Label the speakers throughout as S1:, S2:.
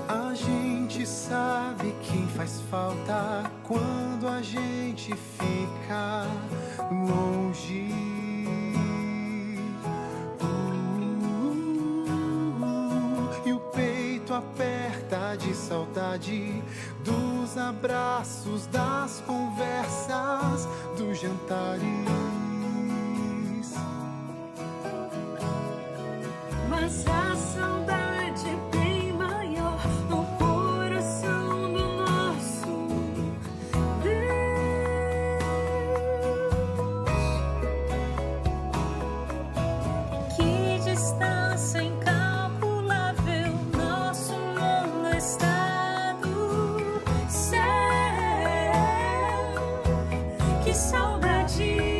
S1: A gente sabe quem faz falta quando a gente fica longe. E o peito aperta de saudade dos abraços, das conversas, dos jantares.
S2: Mas a saudade é bem maior no coração do nosso Deus. Que distância incalculável nosso mundo está do céu. Que saudade.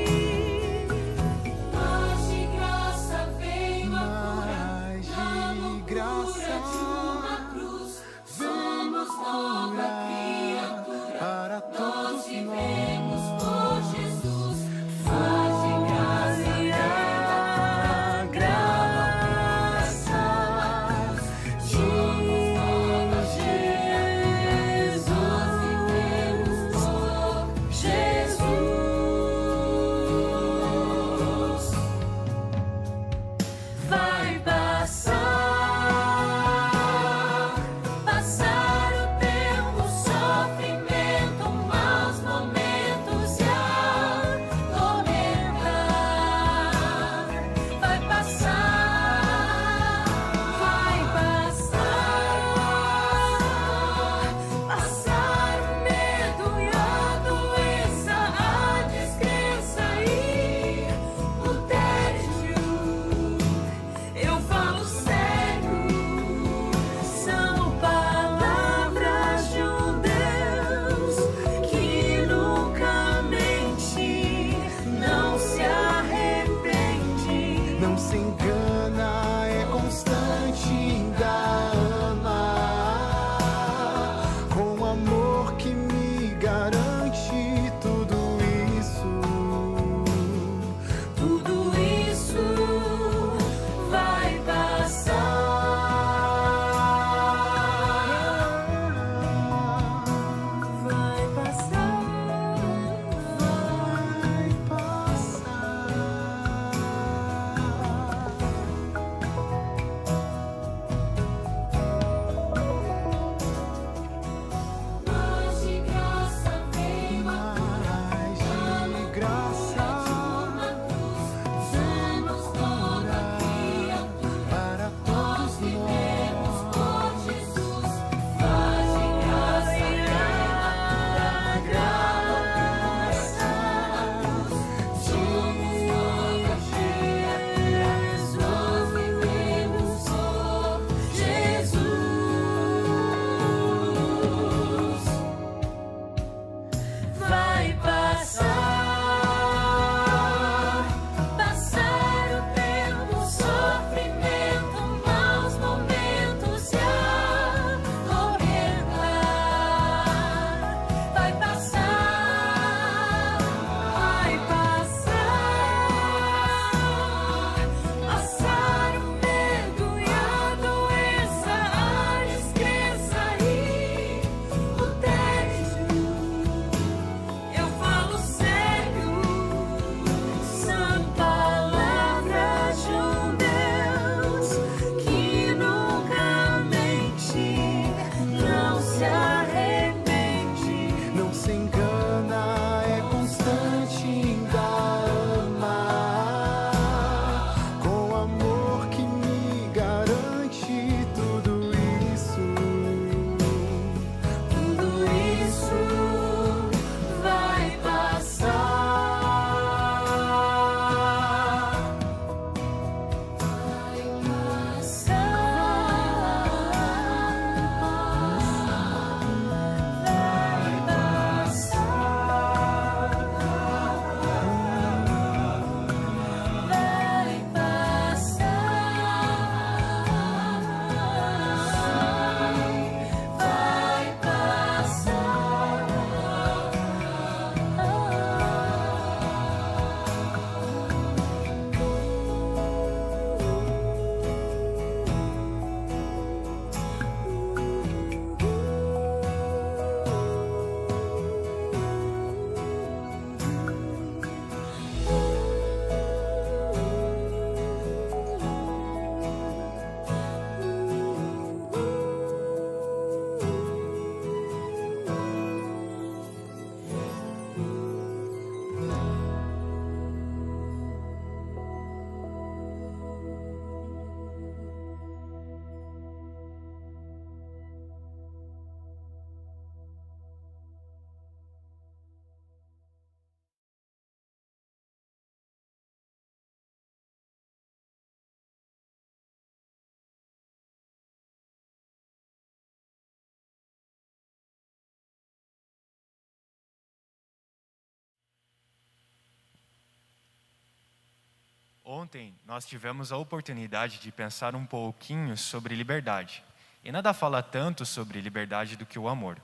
S3: Ontem nós tivemos a oportunidade de pensar um pouquinho sobre liberdade. E nada fala tanto sobre liberdade do que o amor.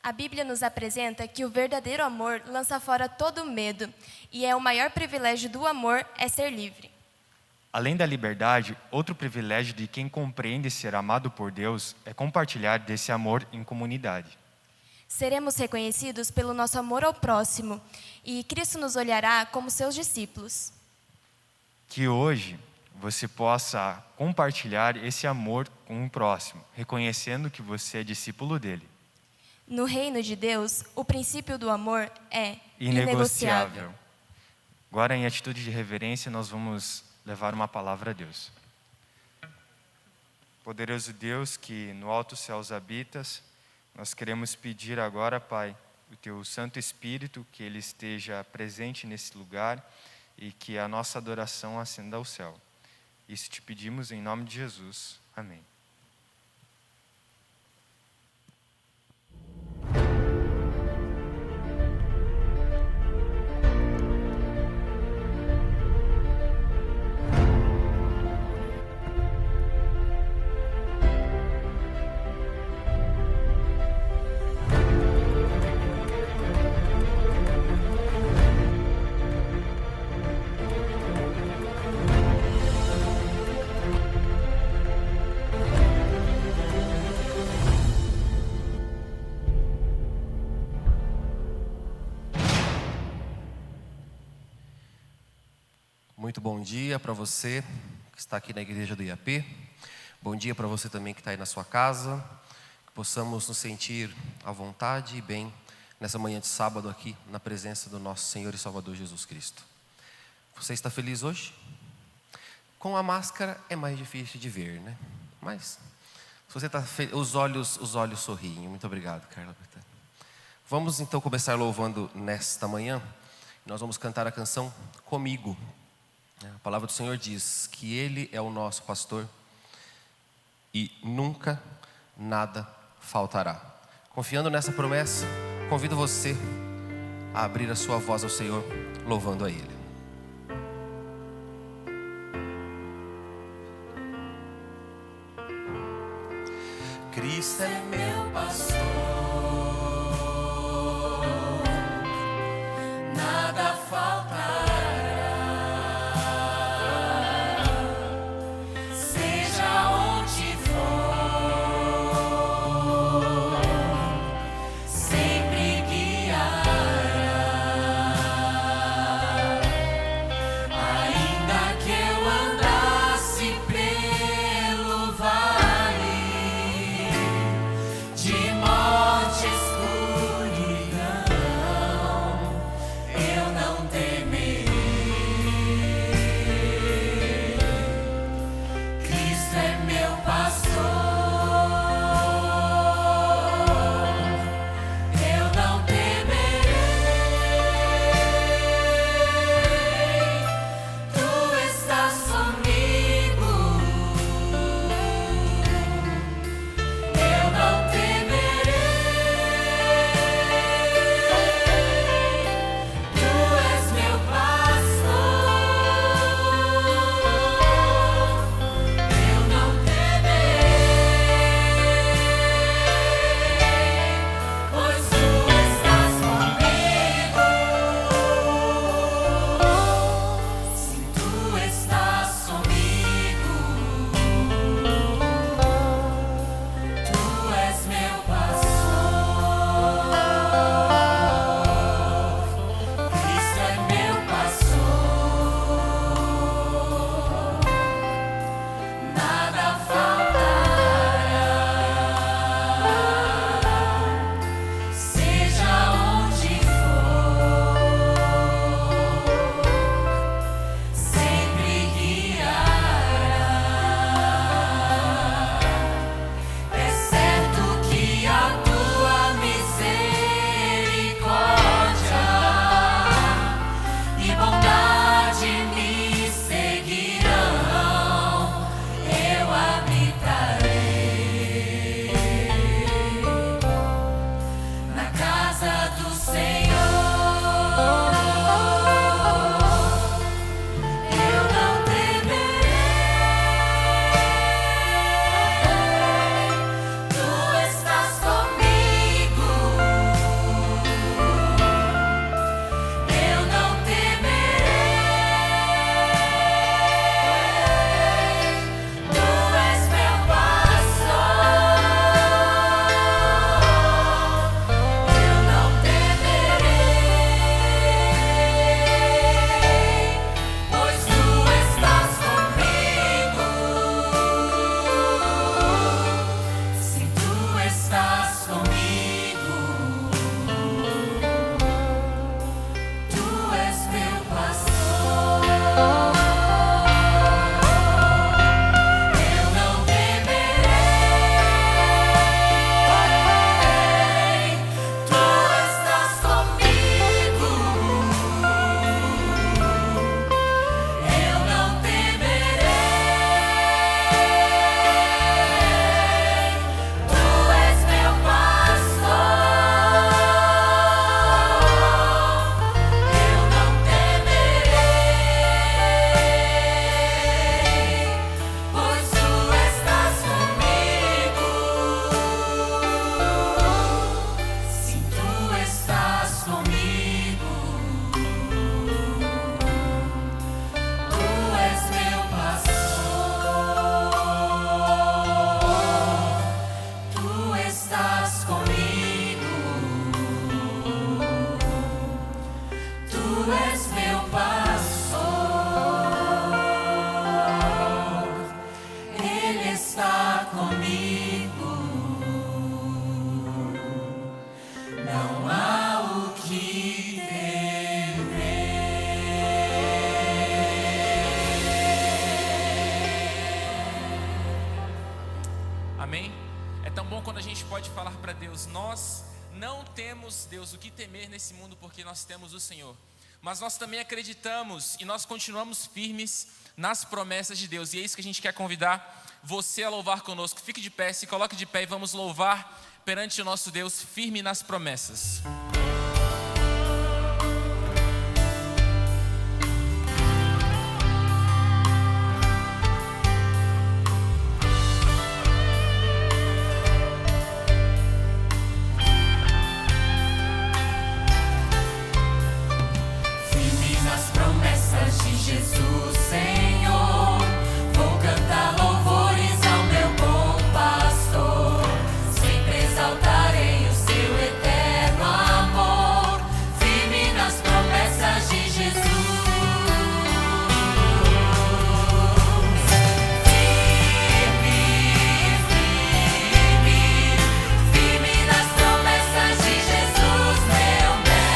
S4: A Bíblia nos apresenta que o verdadeiro amor lança fora todo medo, e o maior privilégio do amor é ser livre.
S3: Além da liberdade, outro privilégio de quem compreende ser amado por Deus é compartilhar desse amor em comunidade.
S4: Seremos reconhecidos pelo nosso amor ao próximo, e Cristo nos olhará como seus discípulos.
S3: Que hoje você possa compartilhar esse amor com o próximo, reconhecendo que você é discípulo dele.
S4: No reino de Deus, o princípio do amor é
S3: Inegociável. Agora, em atitude de reverência, nós vamos levar uma palavra a Deus. Poderoso Deus, que no alto céus habitas, nós queremos pedir agora, Pai, o Teu Santo Espírito, que Ele esteja presente nesse lugar e que a nossa adoração ascenda ao céu. Isso te pedimos em nome de Jesus. Amém.
S5: Muito bom dia para você que está aqui na igreja do IAP. Bom dia para você também que está aí na sua casa. Que possamos nos sentir à vontade e bem nessa manhã de sábado aqui na presença do nosso Senhor e Salvador Jesus Cristo. Você está feliz hoje? Com a máscara é mais difícil de ver, né? Mas se você está feliz, os olhos sorriem. Muito obrigado, Carla. Vamos então começar louvando nesta manhã. Nós vamos cantar a canção Comigo. A palavra do Senhor diz que Ele é o nosso pastor e nunca nada faltará. Confiando nessa promessa, convido você a abrir a sua voz ao Senhor, louvando a Ele. Cristo é meu pastor, nada faltará.
S2: De amigo. Não há o que
S6: Amém? É tão bom quando a gente pode falar para Deus: nós não temos, Deus, o que temer nesse mundo porque nós temos o Senhor. Mas nós também acreditamos e nós continuamos firmes nas promessas de Deus. E é isso que a gente quer convidar você a louvar conosco. Fique de pé, se coloque de pé e vamos louvar perante o nosso Deus, firme nas promessas.
S2: Jesus, Senhor, vou cantar louvores ao meu bom pastor. Sempre exaltarei o seu eterno amor, firme nas promessas de Jesus. Firme nas promessas de Jesus, meu mestre.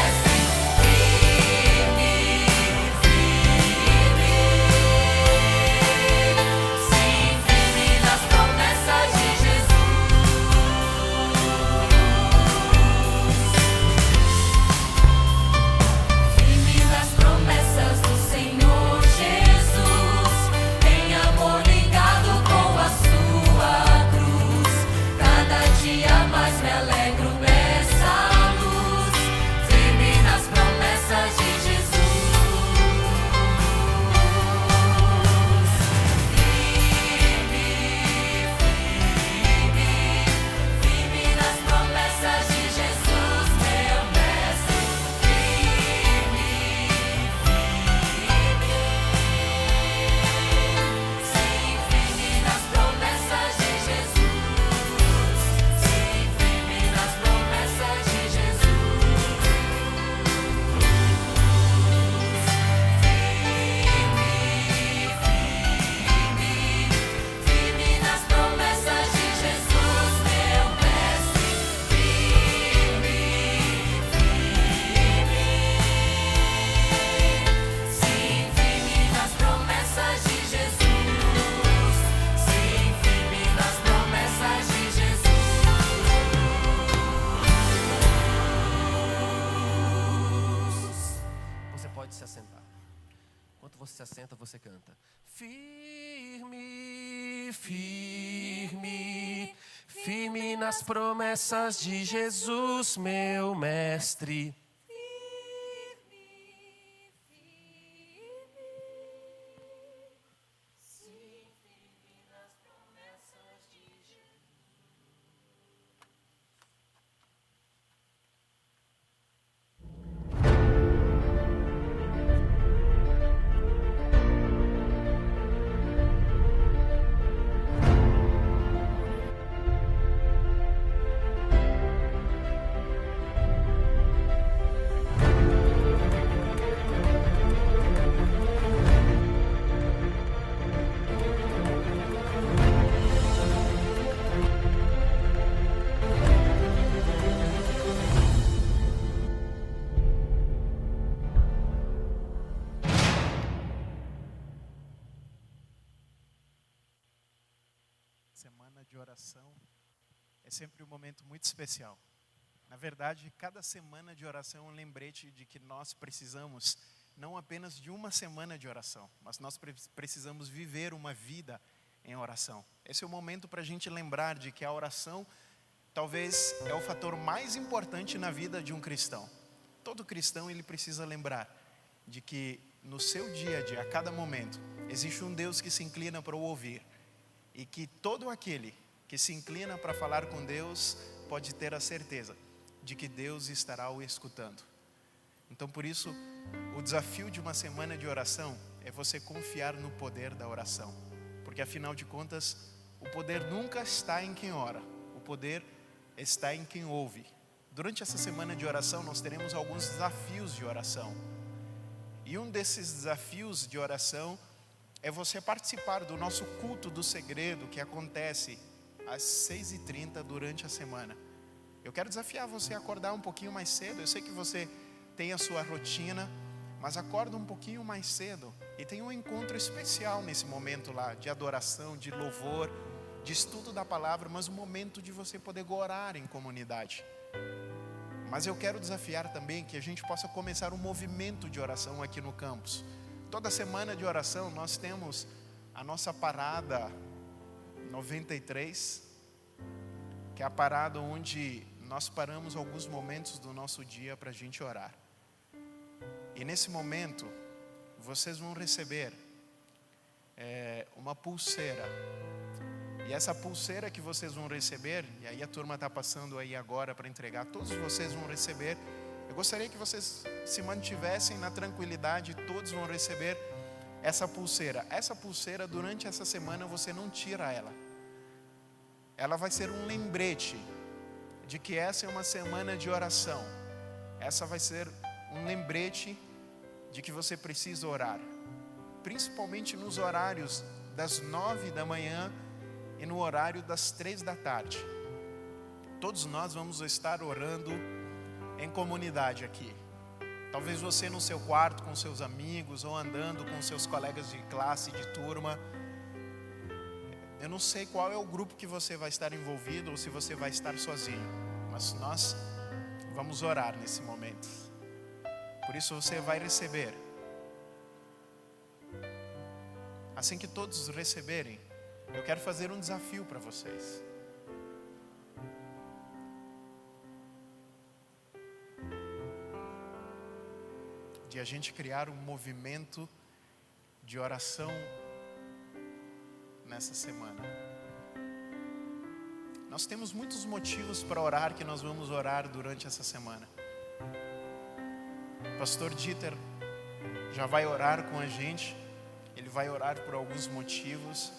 S5: você se assenta, você canta. Firme, firme, firme nas promessas de Jesus, meu mestre.
S1: Semana de oração é sempre um momento muito especial. Na verdade, cada semana de oração é um lembrete de que nós precisamos não apenas de uma semana de oração, mas nós precisamos viver uma vida em oração. Esse é o momento para a gente lembrar de que a oração talvez é o fator mais importante na vida de um cristão. Todo cristão ele precisa lembrar de que no seu dia a dia, a cada momento, existe um Deus que se inclina para o ouvir. E que todo aquele que se inclina para falar com Deus pode ter a certeza de que Deus estará o escutando. Então, por isso, o desafio de uma semana de oração é você confiar no poder da oração. Porque, afinal de contas, o poder nunca está em quem ora. O poder está em quem ouve. Durante essa semana de oração, nós teremos alguns desafios de oração. E um desses desafios de oração é você participar do nosso culto do segredo que acontece às 6h30 durante a semana. Eu quero desafiar você a acordar um pouquinho mais cedo. Eu sei que você tem a sua rotina, mas acorda um pouquinho mais cedo e tem um encontro especial nesse momento lá, de adoração, de louvor, de estudo da palavra, mas um momento de você poder orar em comunidade. Mas eu quero desafiar também que a gente possa começar um movimento de oração aqui no campus. Toda semana de oração nós temos a nossa parada 93, que é a parada onde nós paramos alguns momentos do nosso dia para a gente orar. E nesse momento, vocês vão receber uma pulseira. E essa pulseira que vocês vão receber, e aí a turma está passando aí agora para entregar, todos vocês vão receber. Eu gostaria que vocês se mantivessem na tranquilidade, todos vão receber essa pulseira. Essa pulseira, durante essa semana, você não tira ela. Ela vai ser um lembrete de que essa é uma semana de oração. Essa vai ser um lembrete de que você precisa orar, principalmente nos horários das 9 da manhã e no horário das 3 da tarde. Todos nós vamos estar orando em comunidade aqui. Talvez você no seu quarto com seus amigos ou andando com seus colegas de classe, de turma. Eu não sei qual é o grupo que você vai estar envolvido ou se você vai estar sozinho, mas nós vamos orar nesse momento. Por isso você vai receber. Assim que todos receberem, eu quero fazer um desafio para vocês. De a gente criar um movimento de oração nessa semana. Nós temos muitos motivos para orar, que nós vamos orar durante essa semana. O pastor Dieter já vai orar com a gente. Ele vai orar por alguns motivos.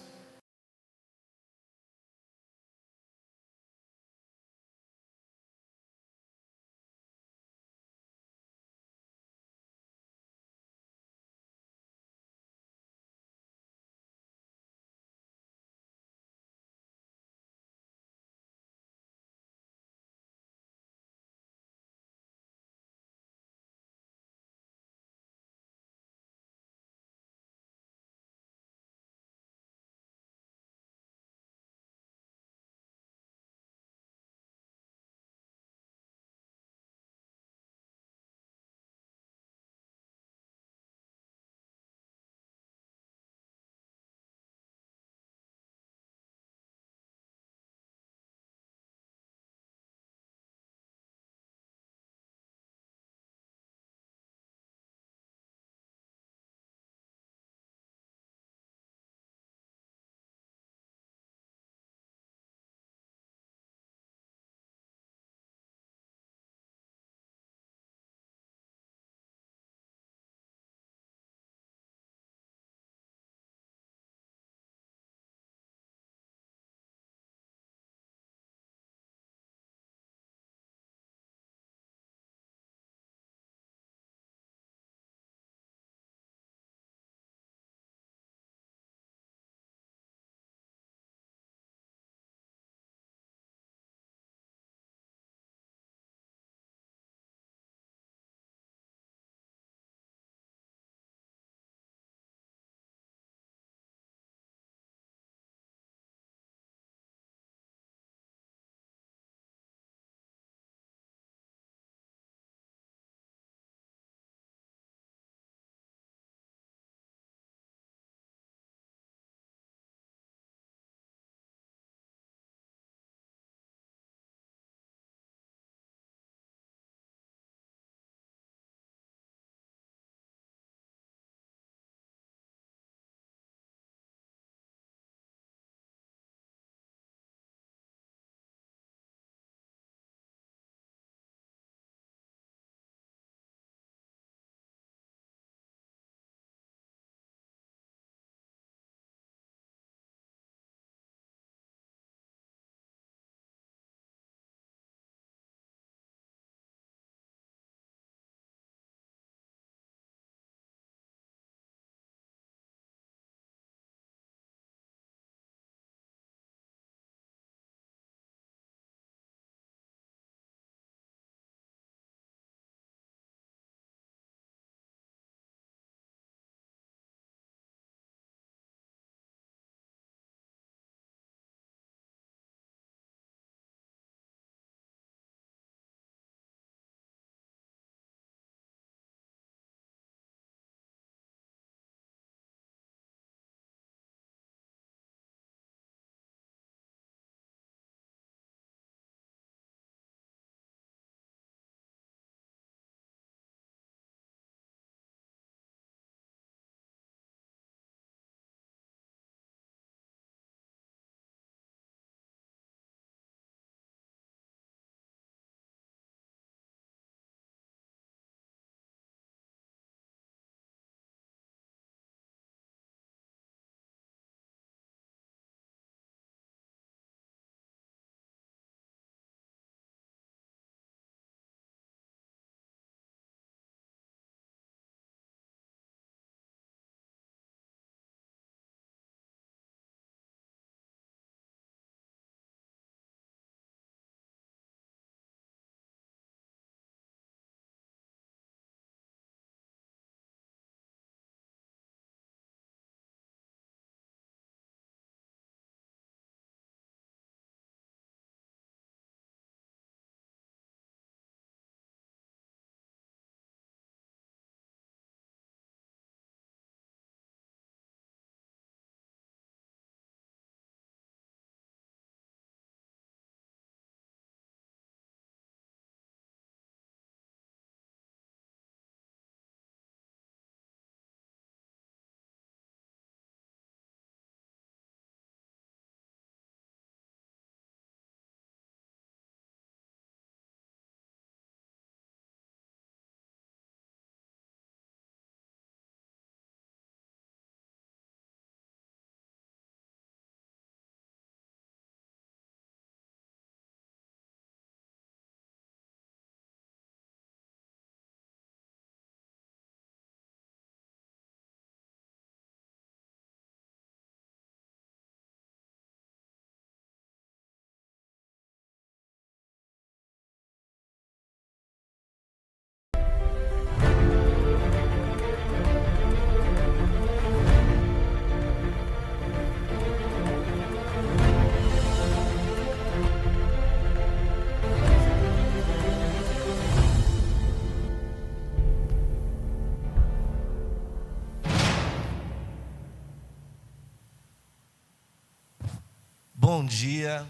S7: bom dia,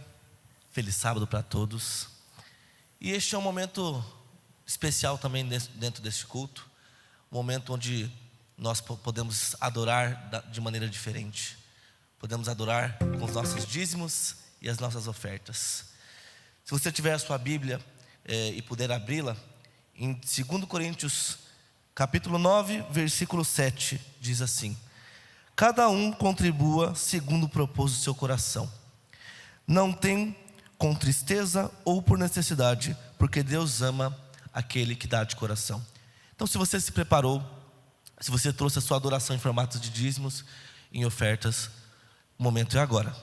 S7: feliz sábado para todos. E este é um momento especial também dentro deste culto, um momento onde nós podemos adorar de maneira diferente. Podemos adorar com os nossos dízimos e as nossas ofertas. Se você tiver a sua Bíblia e puder abri-la, em 2 Coríntios capítulo 9, versículo 7, diz assim: cada um contribua segundo propôs o seu coração. Não tem com tristeza ou por necessidade, porque Deus ama aquele que dá de coração. Então, se você se preparou, se você trouxe a sua adoração em formato de dízimos, em ofertas, o momento é agora.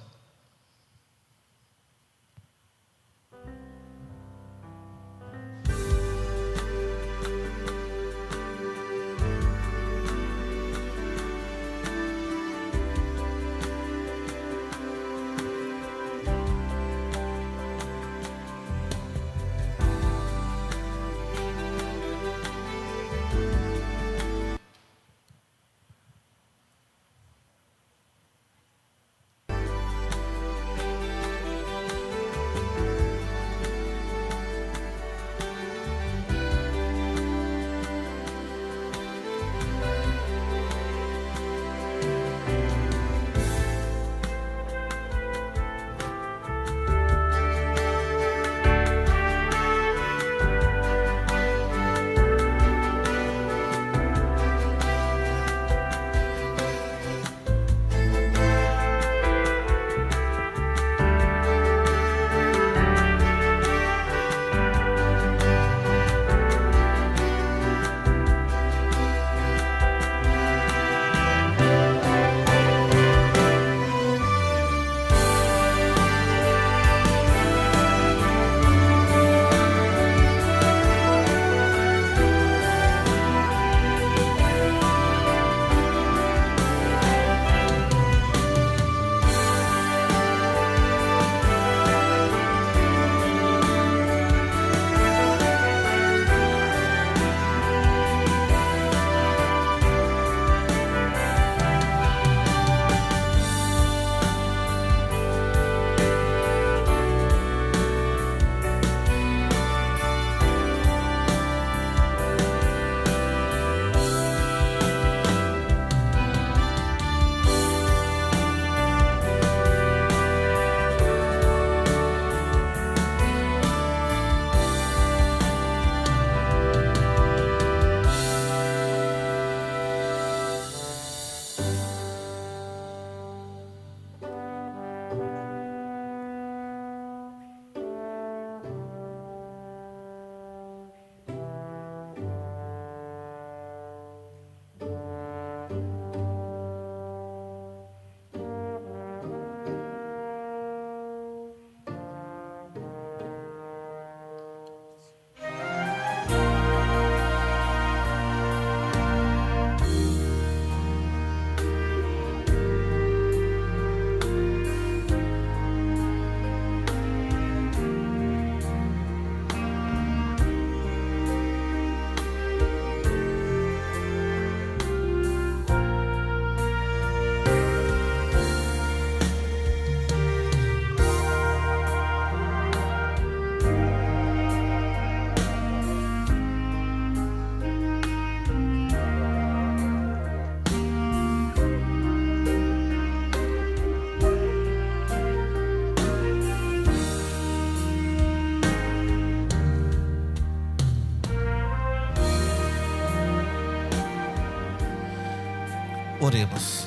S7: Oremos.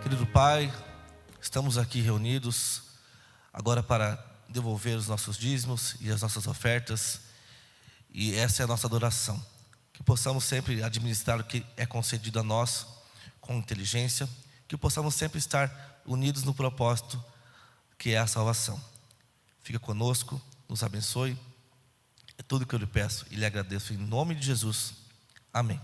S7: Querido Pai, estamos aqui reunidos agora para devolver os nossos dízimos e as nossas ofertas, e essa é a nossa adoração. Que possamos sempre administrar o que é concedido a nós com inteligência, que possamos sempre estar unidos no propósito que é a salvação. Fica conosco, nos abençoe. É tudo que eu lhe peço e lhe agradeço em nome de Jesus. Amém.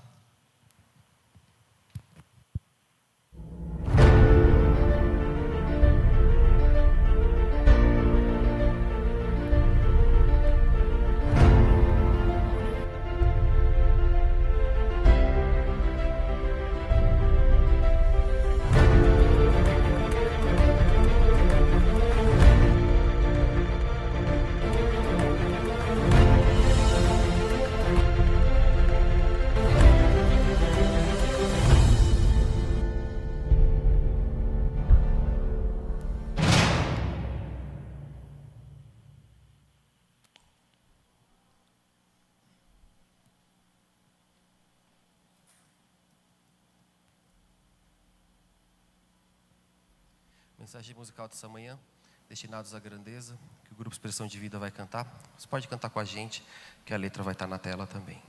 S5: mensagem musical dessa manhã, Destinados à Grandeza, que o grupo Expressão de Vida vai cantar. Você pode cantar com a gente, que a letra vai estar na tela também.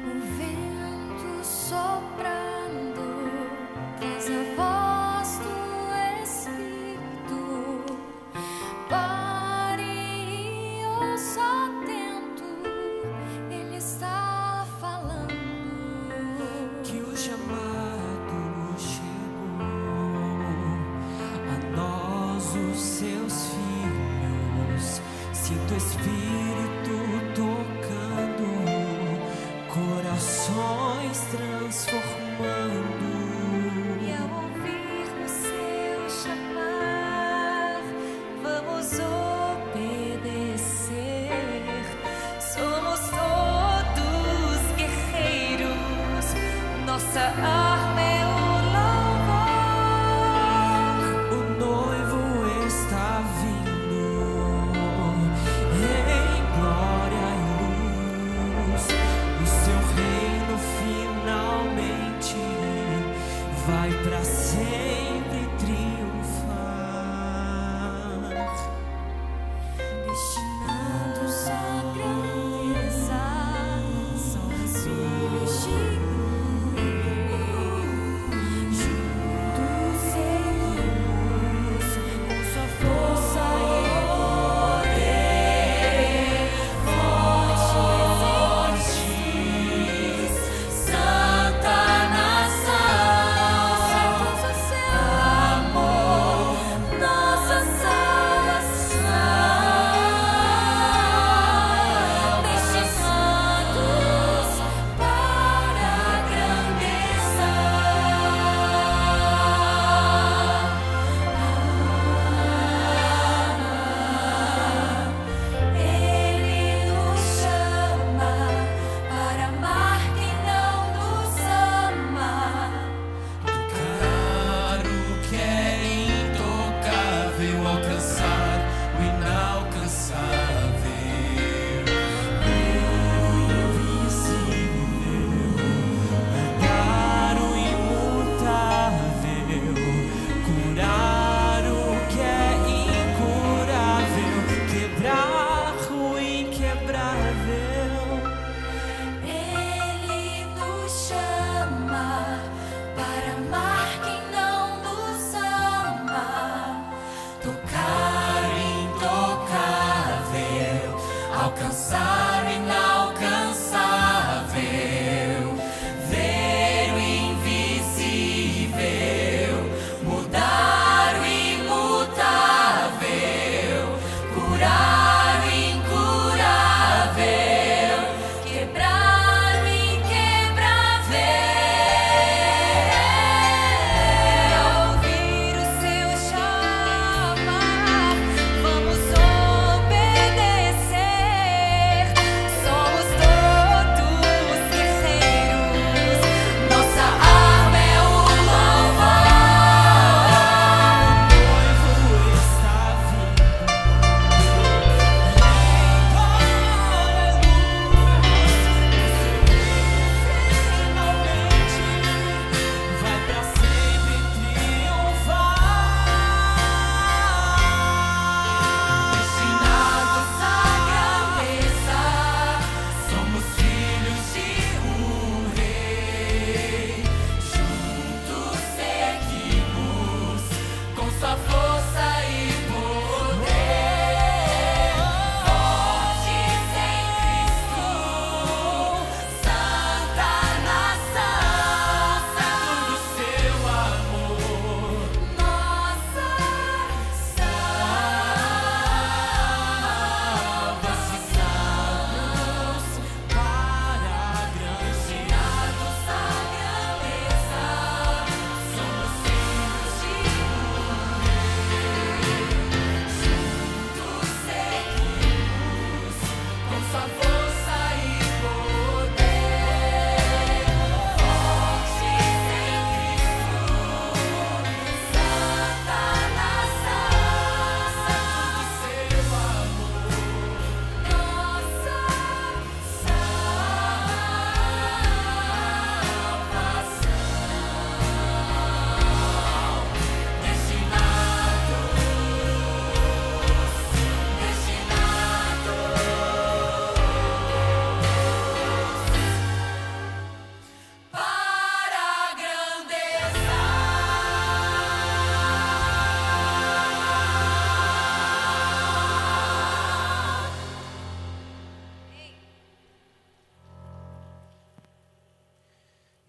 S2: O vento soprando traz a voz do Espírito. Pare e ouça atento, Ele está falando.
S8: Que o chamado chegou a nós, os seus filhos. Sinto o Espírito tocando, corações transformando.
S2: E ao ouvir o seu chamar, vamos obedecer. Somos todos guerreiros, nossa arma é o louvor.
S8: O noivo está vindo em glória e luz. O seu reino finalmente vai para sempre triunfar.
S2: Destinados à grandeza, são os filhos de Deus.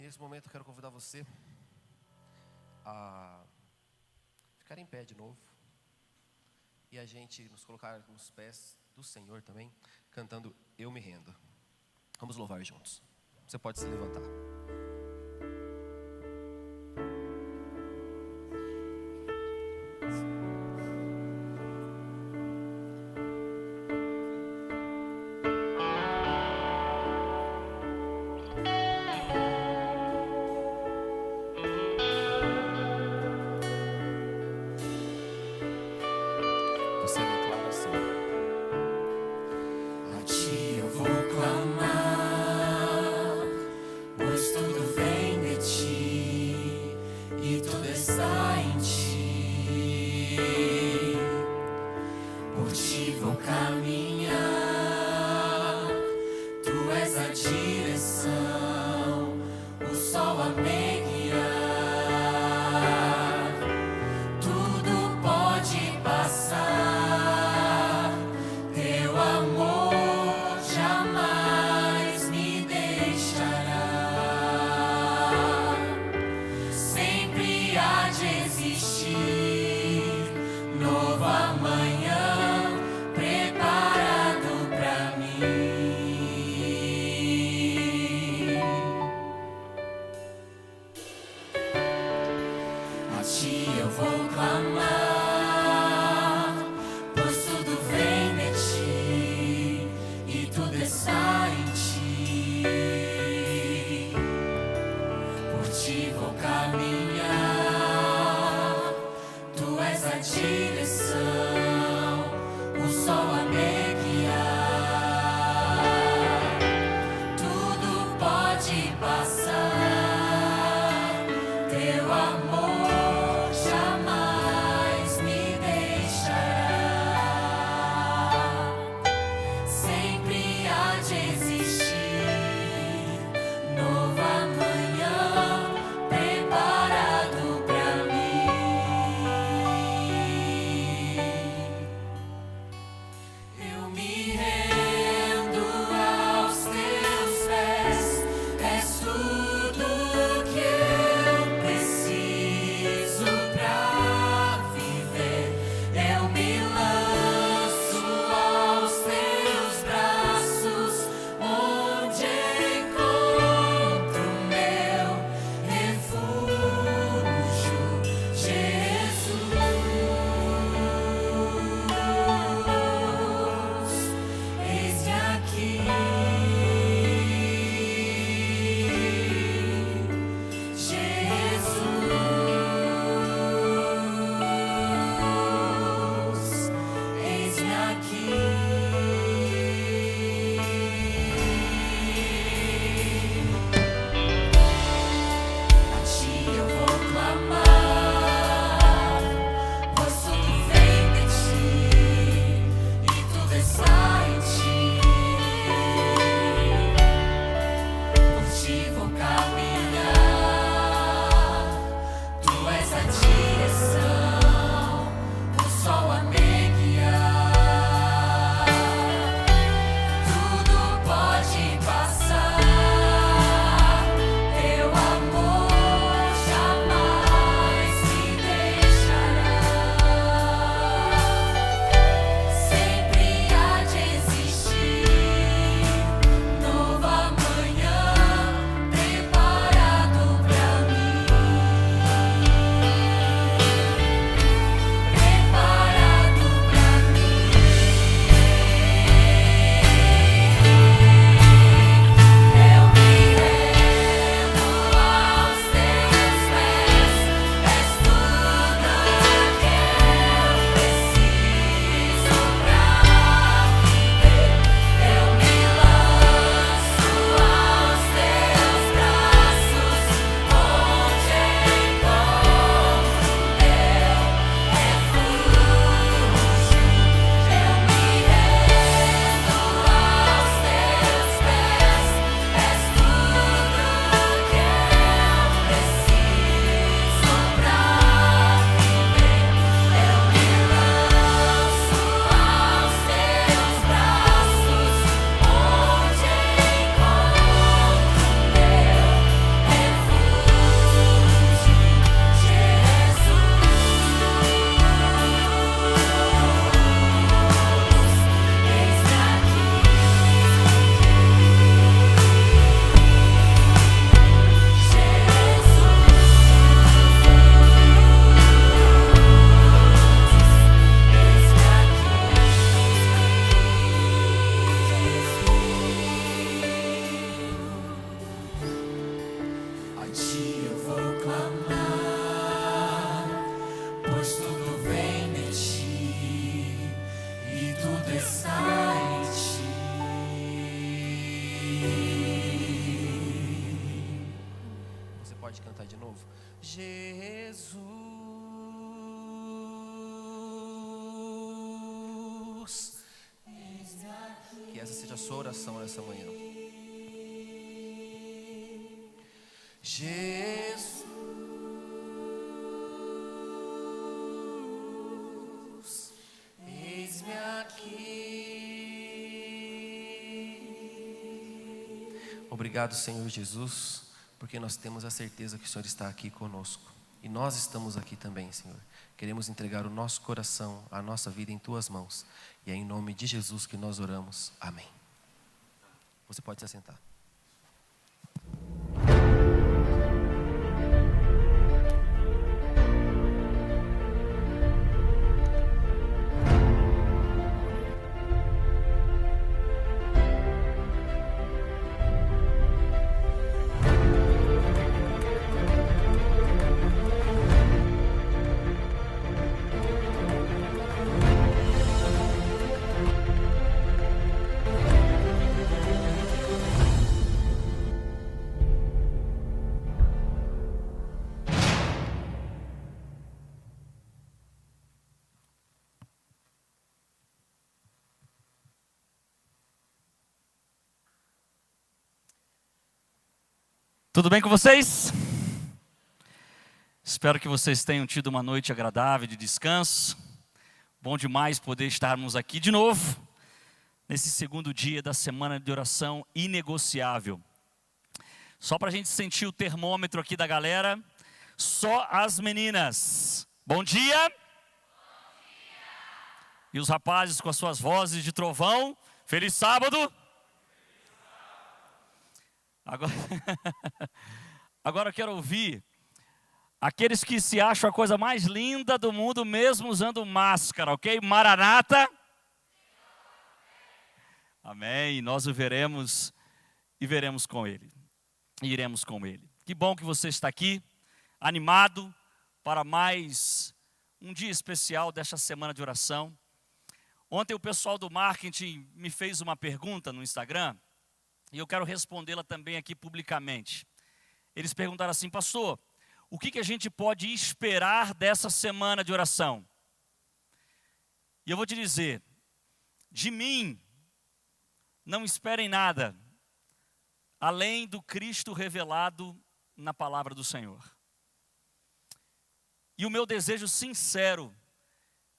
S5: nesse momento eu quero convidar você a ficar em pé de novo e a gente nos colocar nos pés do Senhor também, cantando Eu Me Rendo. Vamos louvar juntos. Você pode se levantar. Você declara assim:
S8: A ti eu vou clamar, pois tudo vem de ti e tudo está em ti. Por ti vou caminhar, tu és a direção, o sol a me guiar. Tudo pode passar, teu amor jamais me deixará. Sempre há de existir novo amanhã preparado pra mim.
S5: pode cantar de novo? Jesus, que essa seja a sua oração nessa manhã. Jesus, eis-me aqui. Obrigado, Senhor Jesus, porque nós temos a certeza que o Senhor está aqui conosco. E nós estamos aqui também, Senhor. Queremos entregar o nosso coração, a nossa vida em Tuas mãos. E é em nome de Jesus que nós oramos. Amém. Você pode se assentar.
S9: Tudo bem com vocês? Espero que vocês tenham tido uma noite agradável de descanso. Bom demais poder estarmos aqui de novo, nesse segundo dia da semana de oração inegociável. Só para a gente sentir o termômetro aqui da galera, só as meninas. Bom dia! Bom dia! E os rapazes com as suas vozes de trovão, feliz sábado! Agora eu quero ouvir aqueles que se acham a coisa mais linda do mundo, mesmo usando máscara, ok? Maranata. Amém. Nós o veremos e veremos com Ele. E iremos com Ele. Que bom que você está aqui, animado para mais um dia especial desta semana de oração. Ontem o pessoal do marketing me fez uma pergunta no Instagram. E eu quero respondê-la também aqui publicamente. Eles perguntaram assim: pastor, o que a gente pode esperar dessa semana de oração? E eu vou te dizer, de mim, não esperem nada, além do Cristo revelado na palavra do Senhor. E o meu desejo sincero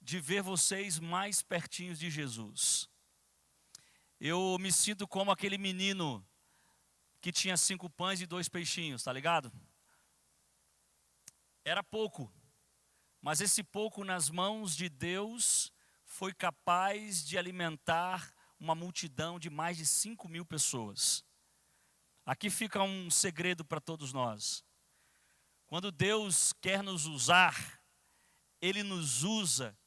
S9: de ver vocês mais pertinhos de Jesus. Eu me sinto como aquele menino que tinha 5 pães e 2 peixinhos, tá ligado? Era pouco, mas esse pouco nas mãos de Deus foi capaz de alimentar uma multidão de mais de 5.000 pessoas. Aqui fica um segredo para todos nós. Quando Deus quer nos usar, Ele nos usa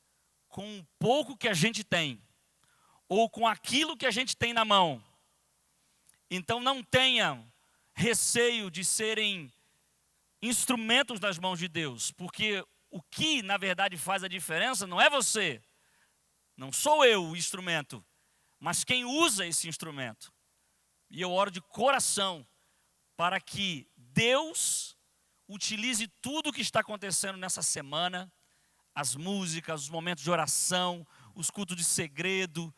S9: com o pouco que a gente tem, ou com aquilo que a gente tem na mão. Então não tenham receio de serem instrumentos nas mãos de Deus, porque o que na verdade faz a diferença não é você, não sou eu o instrumento, mas quem usa esse instrumento. E eu oro de coração para que Deus utilize tudo o que está acontecendo nessa semana, as músicas, os momentos de oração, os cultos de segredo,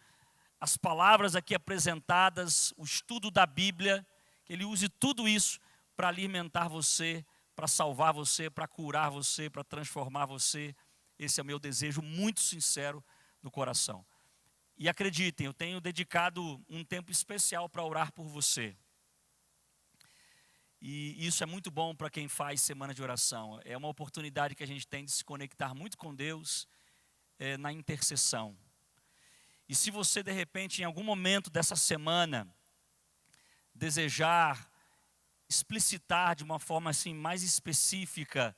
S9: as palavras aqui apresentadas, o estudo da Bíblia, que Ele use tudo isso para alimentar você, para salvar você, para curar você, para transformar você. Esse é o meu desejo muito sincero no coração. E acreditem, eu tenho dedicado um tempo especial para orar por você. E isso é muito bom para quem faz semana de oração. É uma oportunidade que a gente tem de se conectar muito com Deus na intercessão. E se você, de repente, em algum momento dessa semana, desejar explicitar de uma forma assim mais específica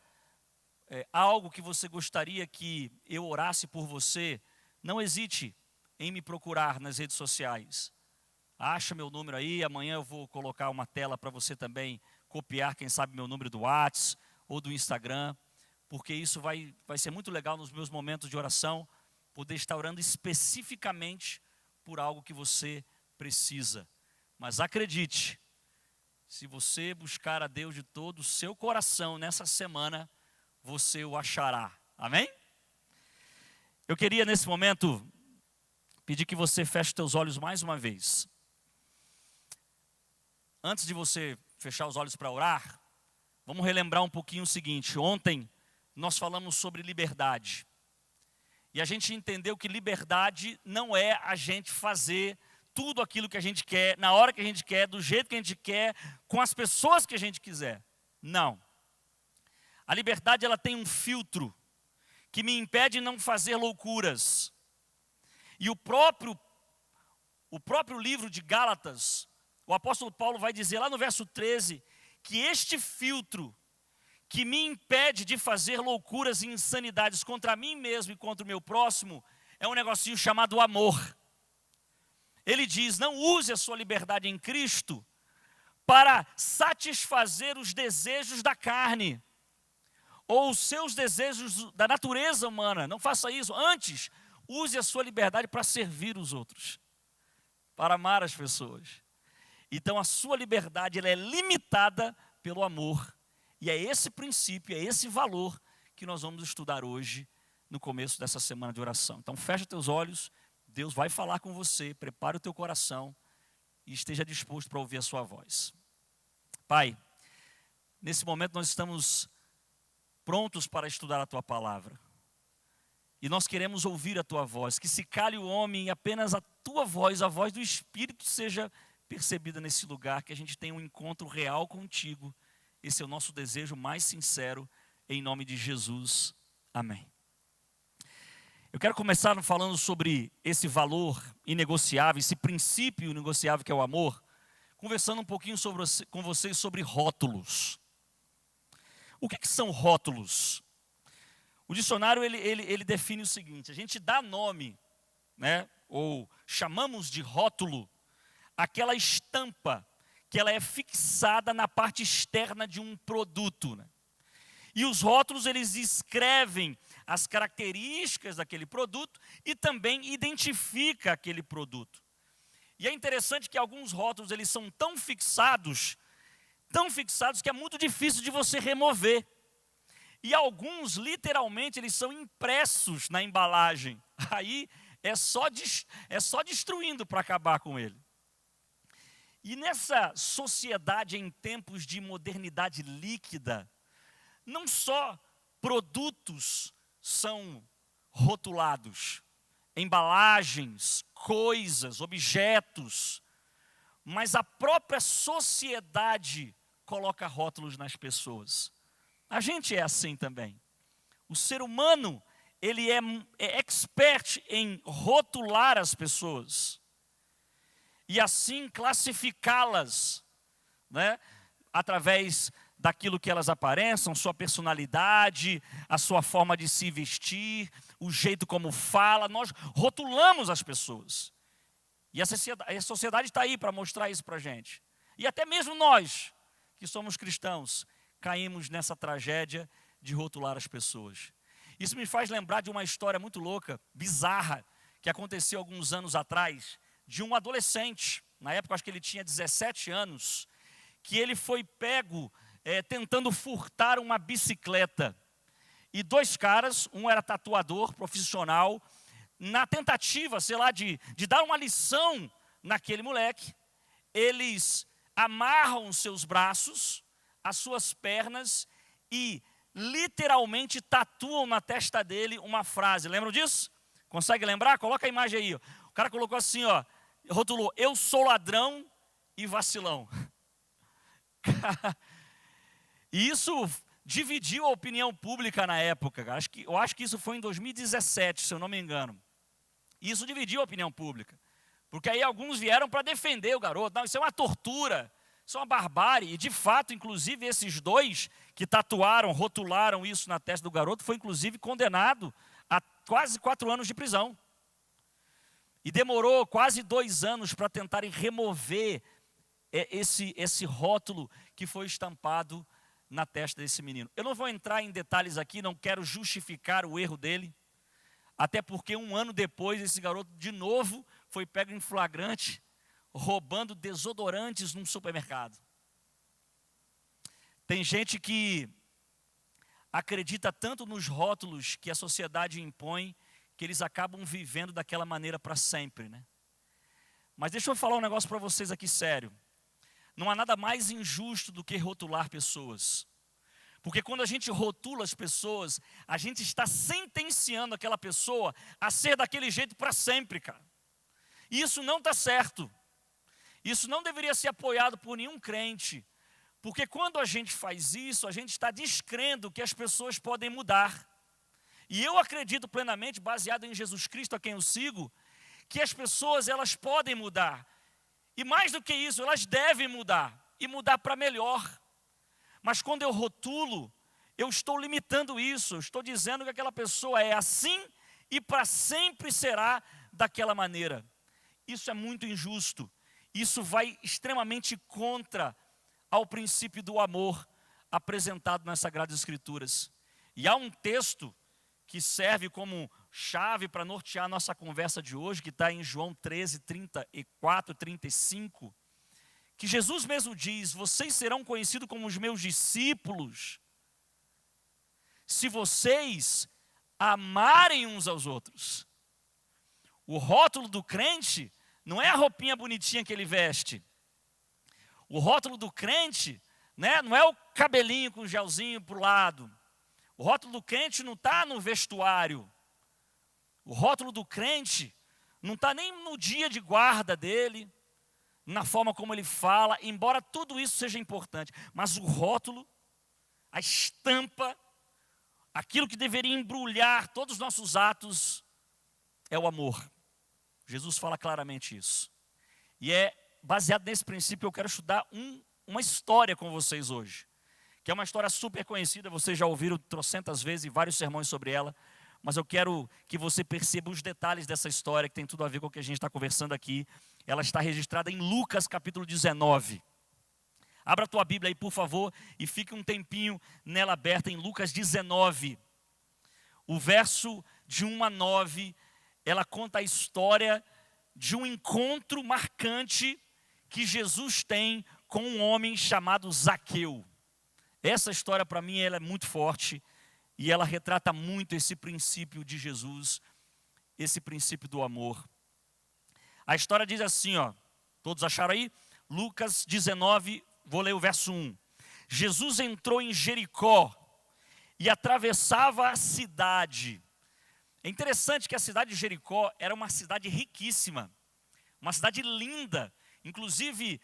S9: algo que você gostaria que eu orasse por você, não hesite em me procurar nas redes sociais. Acha meu número aí, amanhã eu vou colocar uma tela para você também copiar, quem sabe, meu número do WhatsApp ou do Instagram, porque isso vai ser muito legal nos meus momentos de oração, poder estar orando especificamente por algo que você precisa. Mas acredite, Se você buscar a Deus de todo o seu coração nessa semana, você o achará. Amém? Eu queria nesse momento pedir que você feche seus olhos mais uma vez. Antes de você fechar os olhos para orar, vamos relembrar um pouquinho o seguinte. Ontem nós falamos sobre liberdade. E a gente entendeu que liberdade não é a gente fazer tudo aquilo que a gente quer, na hora que a gente quer, do jeito que a gente quer, com as pessoas que a gente quiser. Não. A liberdade, ela tem um filtro que me impede de não fazer loucuras. E o próprio livro de Gálatas, o apóstolo Paulo vai dizer lá no verso 13, que este filtro que me impede de fazer loucuras e insanidades contra mim mesmo e contra o meu próximo, é um negocinho chamado amor. Ele diz, não use a sua liberdade em Cristo para satisfazer os desejos da carne, ou os seus desejos da natureza humana. Não faça isso. Antes, use a sua liberdade para servir os outros, para amar as pessoas. Então a sua liberdade, ela é limitada pelo amor. E é esse princípio, é esse valor que nós vamos estudar hoje, no começo dessa semana de oração. Então fecha teus olhos, Deus vai falar com você, prepare o teu coração e esteja disposto para ouvir a sua voz. Pai, nesse momento nós estamos prontos para estudar a tua palavra. E nós queremos ouvir a tua voz, que se cale o homem e apenas a tua voz, a voz do Espírito seja percebida nesse lugar, que a gente tenha um encontro real contigo. Esse é o nosso desejo mais sincero, em nome de Jesus. Amém. Eu quero começar falando sobre esse valor inegociável, esse princípio inegociável que é o amor, conversando um pouquinho com vocês sobre rótulos. O que são rótulos? O dicionário ele define o seguinte: a gente dá nome, né, ou chamamos de rótulo, aquela estampa que ela é fixada na parte externa de um produto, né? E os rótulos, eles escrevem as características daquele produto e também identifica aquele produto. E é interessante que alguns rótulos, eles são tão fixados que é muito difícil de você remover. E alguns, literalmente, eles são impressos na embalagem. Aí é só destruindo para acabar com ele. E nessa sociedade em tempos de modernidade líquida, não só produtos são rotulados, embalagens, coisas, objetos, mas a própria sociedade coloca rótulos nas pessoas. A gente é assim também. O ser humano, ele é expert em rotular as pessoas e assim classificá-las, né, através daquilo que elas aparentam, sua personalidade, a sua forma de se vestir, o jeito como fala. Nós rotulamos as pessoas. E a sociedade está aí para mostrar isso para a gente. E até mesmo nós, que somos cristãos, caímos nessa tragédia de rotular as pessoas. Isso me faz lembrar de uma história muito louca, bizarra, que aconteceu alguns anos atrás, de um adolescente. Na época, acho que ele tinha 17 anos, que ele foi pego tentando furtar uma bicicleta. E dois caras, um era tatuador profissional, na tentativa, sei lá, de dar uma lição naquele moleque, eles amarram os seus braços, as suas pernas e literalmente tatuam na testa dele uma frase. Lembram disso? Consegue lembrar? Coloca a imagem aí. Ó. O cara colocou assim, ó, rotulou: eu sou ladrão e vacilão. E isso dividiu a opinião pública na época. Eu acho que isso foi em 2017, se eu não me engano. Isso dividiu a opinião pública. Porque aí alguns vieram para defender o garoto. Não, isso é uma tortura, isso é uma barbárie. E de fato, inclusive, esses dois que tatuaram, rotularam isso na testa do garoto, foi inclusive condenado a quase 4 anos de prisão. E demorou quase 2 anos para tentarem remover esse rótulo que foi estampado na testa desse menino. Eu não vou entrar em detalhes aqui, não quero justificar o erro dele, até porque 1 ano depois esse garoto de novo foi pego em flagrante roubando desodorantes num supermercado. Tem gente que acredita tanto nos rótulos que a sociedade impõe que eles acabam vivendo daquela maneira para sempre, né? Mas deixa eu falar um negócio para vocês aqui sério. Não há nada mais injusto do que rotular pessoas. Porque quando a gente rotula as pessoas, a gente está sentenciando aquela pessoa a ser daquele jeito para sempre, cara. E isso não está certo. Isso não deveria ser apoiado por nenhum crente. Porque quando a gente faz isso, a gente está descrendo que as pessoas podem mudar. E eu acredito plenamente, baseado em Jesus Cristo, a quem eu sigo, que as pessoas elas podem mudar. E mais do que isso, elas devem mudar. E mudar para melhor. Mas quando eu rotulo, eu estou limitando isso. Eu estou dizendo que aquela pessoa é assim e para sempre será daquela maneira. Isso é muito injusto. Isso vai extremamente contra ao princípio do amor apresentado nas Sagradas Escrituras. E há um texto que serve como chave para nortear a nossa conversa de hoje, que está em João 13, 34, 35, que Jesus mesmo diz: vocês serão conhecidos como os meus discípulos, se vocês amarem uns aos outros. O rótulo do crente não é a roupinha bonitinha que ele veste. O rótulo do crente, né, não é o cabelinho com o gelzinho para o lado. O rótulo do crente não está no vestuário. O rótulo do crente não está nem no dia de guarda dele, na forma como ele fala, embora tudo isso seja importante. Mas o rótulo, a estampa, aquilo que deveria embrulhar todos os nossos atos, é o amor. Jesus fala claramente isso. E é baseado nesse princípio que eu quero estudar uma história com vocês hoje. Que é uma história super conhecida, vocês já ouviram trocentas vezes e vários sermões sobre ela. Mas eu quero que você perceba os detalhes dessa história, que tem tudo a ver com o que a gente está conversando aqui. Ela está registrada em Lucas capítulo 19. Abra a tua Bíblia aí, por favor, e fique um tempinho nela aberta em Lucas 19. O verso de 1 a 9, ela conta a história de um encontro marcante que Jesus tem com um homem chamado Zaqueu. Essa história, para mim, ela é muito forte e ela retrata muito esse princípio de Jesus, esse princípio do amor. A história diz assim, ó, todos acharam aí? Lucas 19, vou ler o verso 1. Jesus entrou em Jericó e atravessava a cidade. É interessante que a cidade de Jericó era uma cidade riquíssima, uma cidade linda. Inclusive,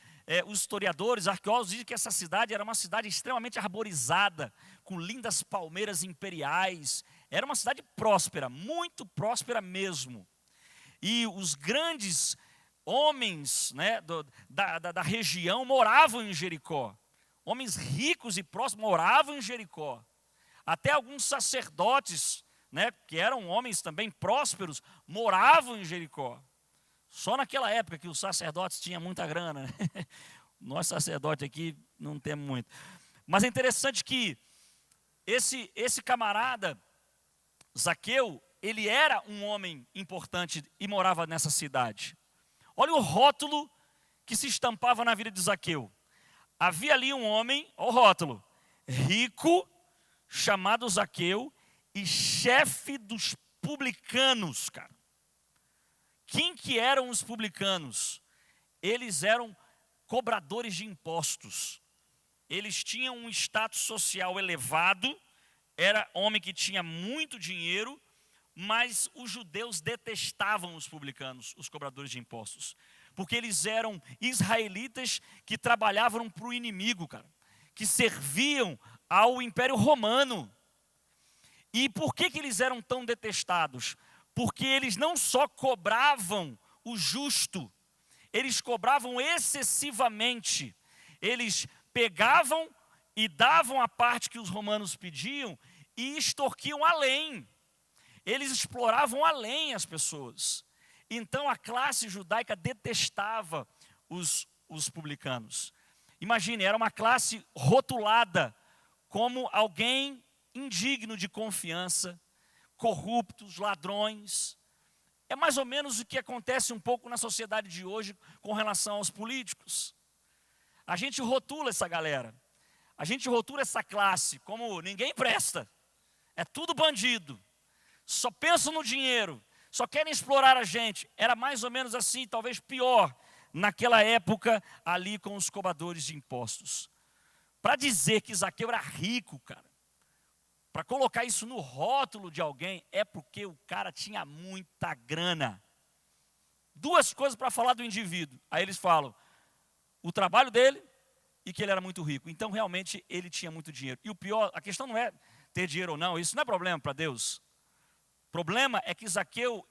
S9: os historiadores, arqueólogos dizem que essa cidade era uma cidade extremamente arborizada, com lindas palmeiras imperiais. Era uma cidade próspera, muito próspera mesmo. E os grandes homens, né, da região moravam em Jericó. Homens ricos e prósperos moravam em Jericó. Até alguns sacerdotes, né, que eram homens também prósperos, moravam em Jericó. Só naquela época que os sacerdotes tinham muita grana, né? Nós sacerdotes aqui não temos muito. Mas é interessante que esse camarada, Zaqueu, ele era um homem importante e morava nessa cidade. Olha o rótulo que se estampava na vida de Zaqueu. Havia ali um homem, olha o rótulo, rico, chamado Zaqueu, e chefe dos publicanos, cara. Quem que eram os publicanos? Eles eram cobradores de impostos. Eles tinham um status social elevado, era homem que tinha muito dinheiro, mas os judeus detestavam os publicanos, os cobradores de impostos, porque eles eram israelitas que trabalhavam para o inimigo, cara, que serviam ao Império Romano. E por que eles eram tão detestados? Porque eles não só cobravam o justo, eles cobravam excessivamente. Eles pegavam e davam a parte que os romanos pediam e extorquiam além. Eles exploravam além as pessoas. Então a classe judaica detestava os publicanos. Imagine, era uma classe rotulada como alguém indigno de confiança, corruptos, ladrões. É mais ou menos o que acontece um pouco na sociedade de hoje com relação aos políticos. A gente rotula essa galera. A gente rotula essa classe como ninguém presta. É tudo bandido. Só pensam no dinheiro. Só querem explorar a gente. Era mais ou menos assim, talvez pior, naquela época ali com os cobradores de impostos. Para dizer que Zaqueu era rico, cara, para colocar isso no rótulo de alguém, é porque o cara tinha muita grana. Duas coisas para falar do indivíduo. Aí eles falam o trabalho dele e que ele era muito rico. Então, realmente, ele tinha muito dinheiro. E o pior, a questão não é ter dinheiro ou não. Isso não é problema para Deus. O problema é que Zaqueu,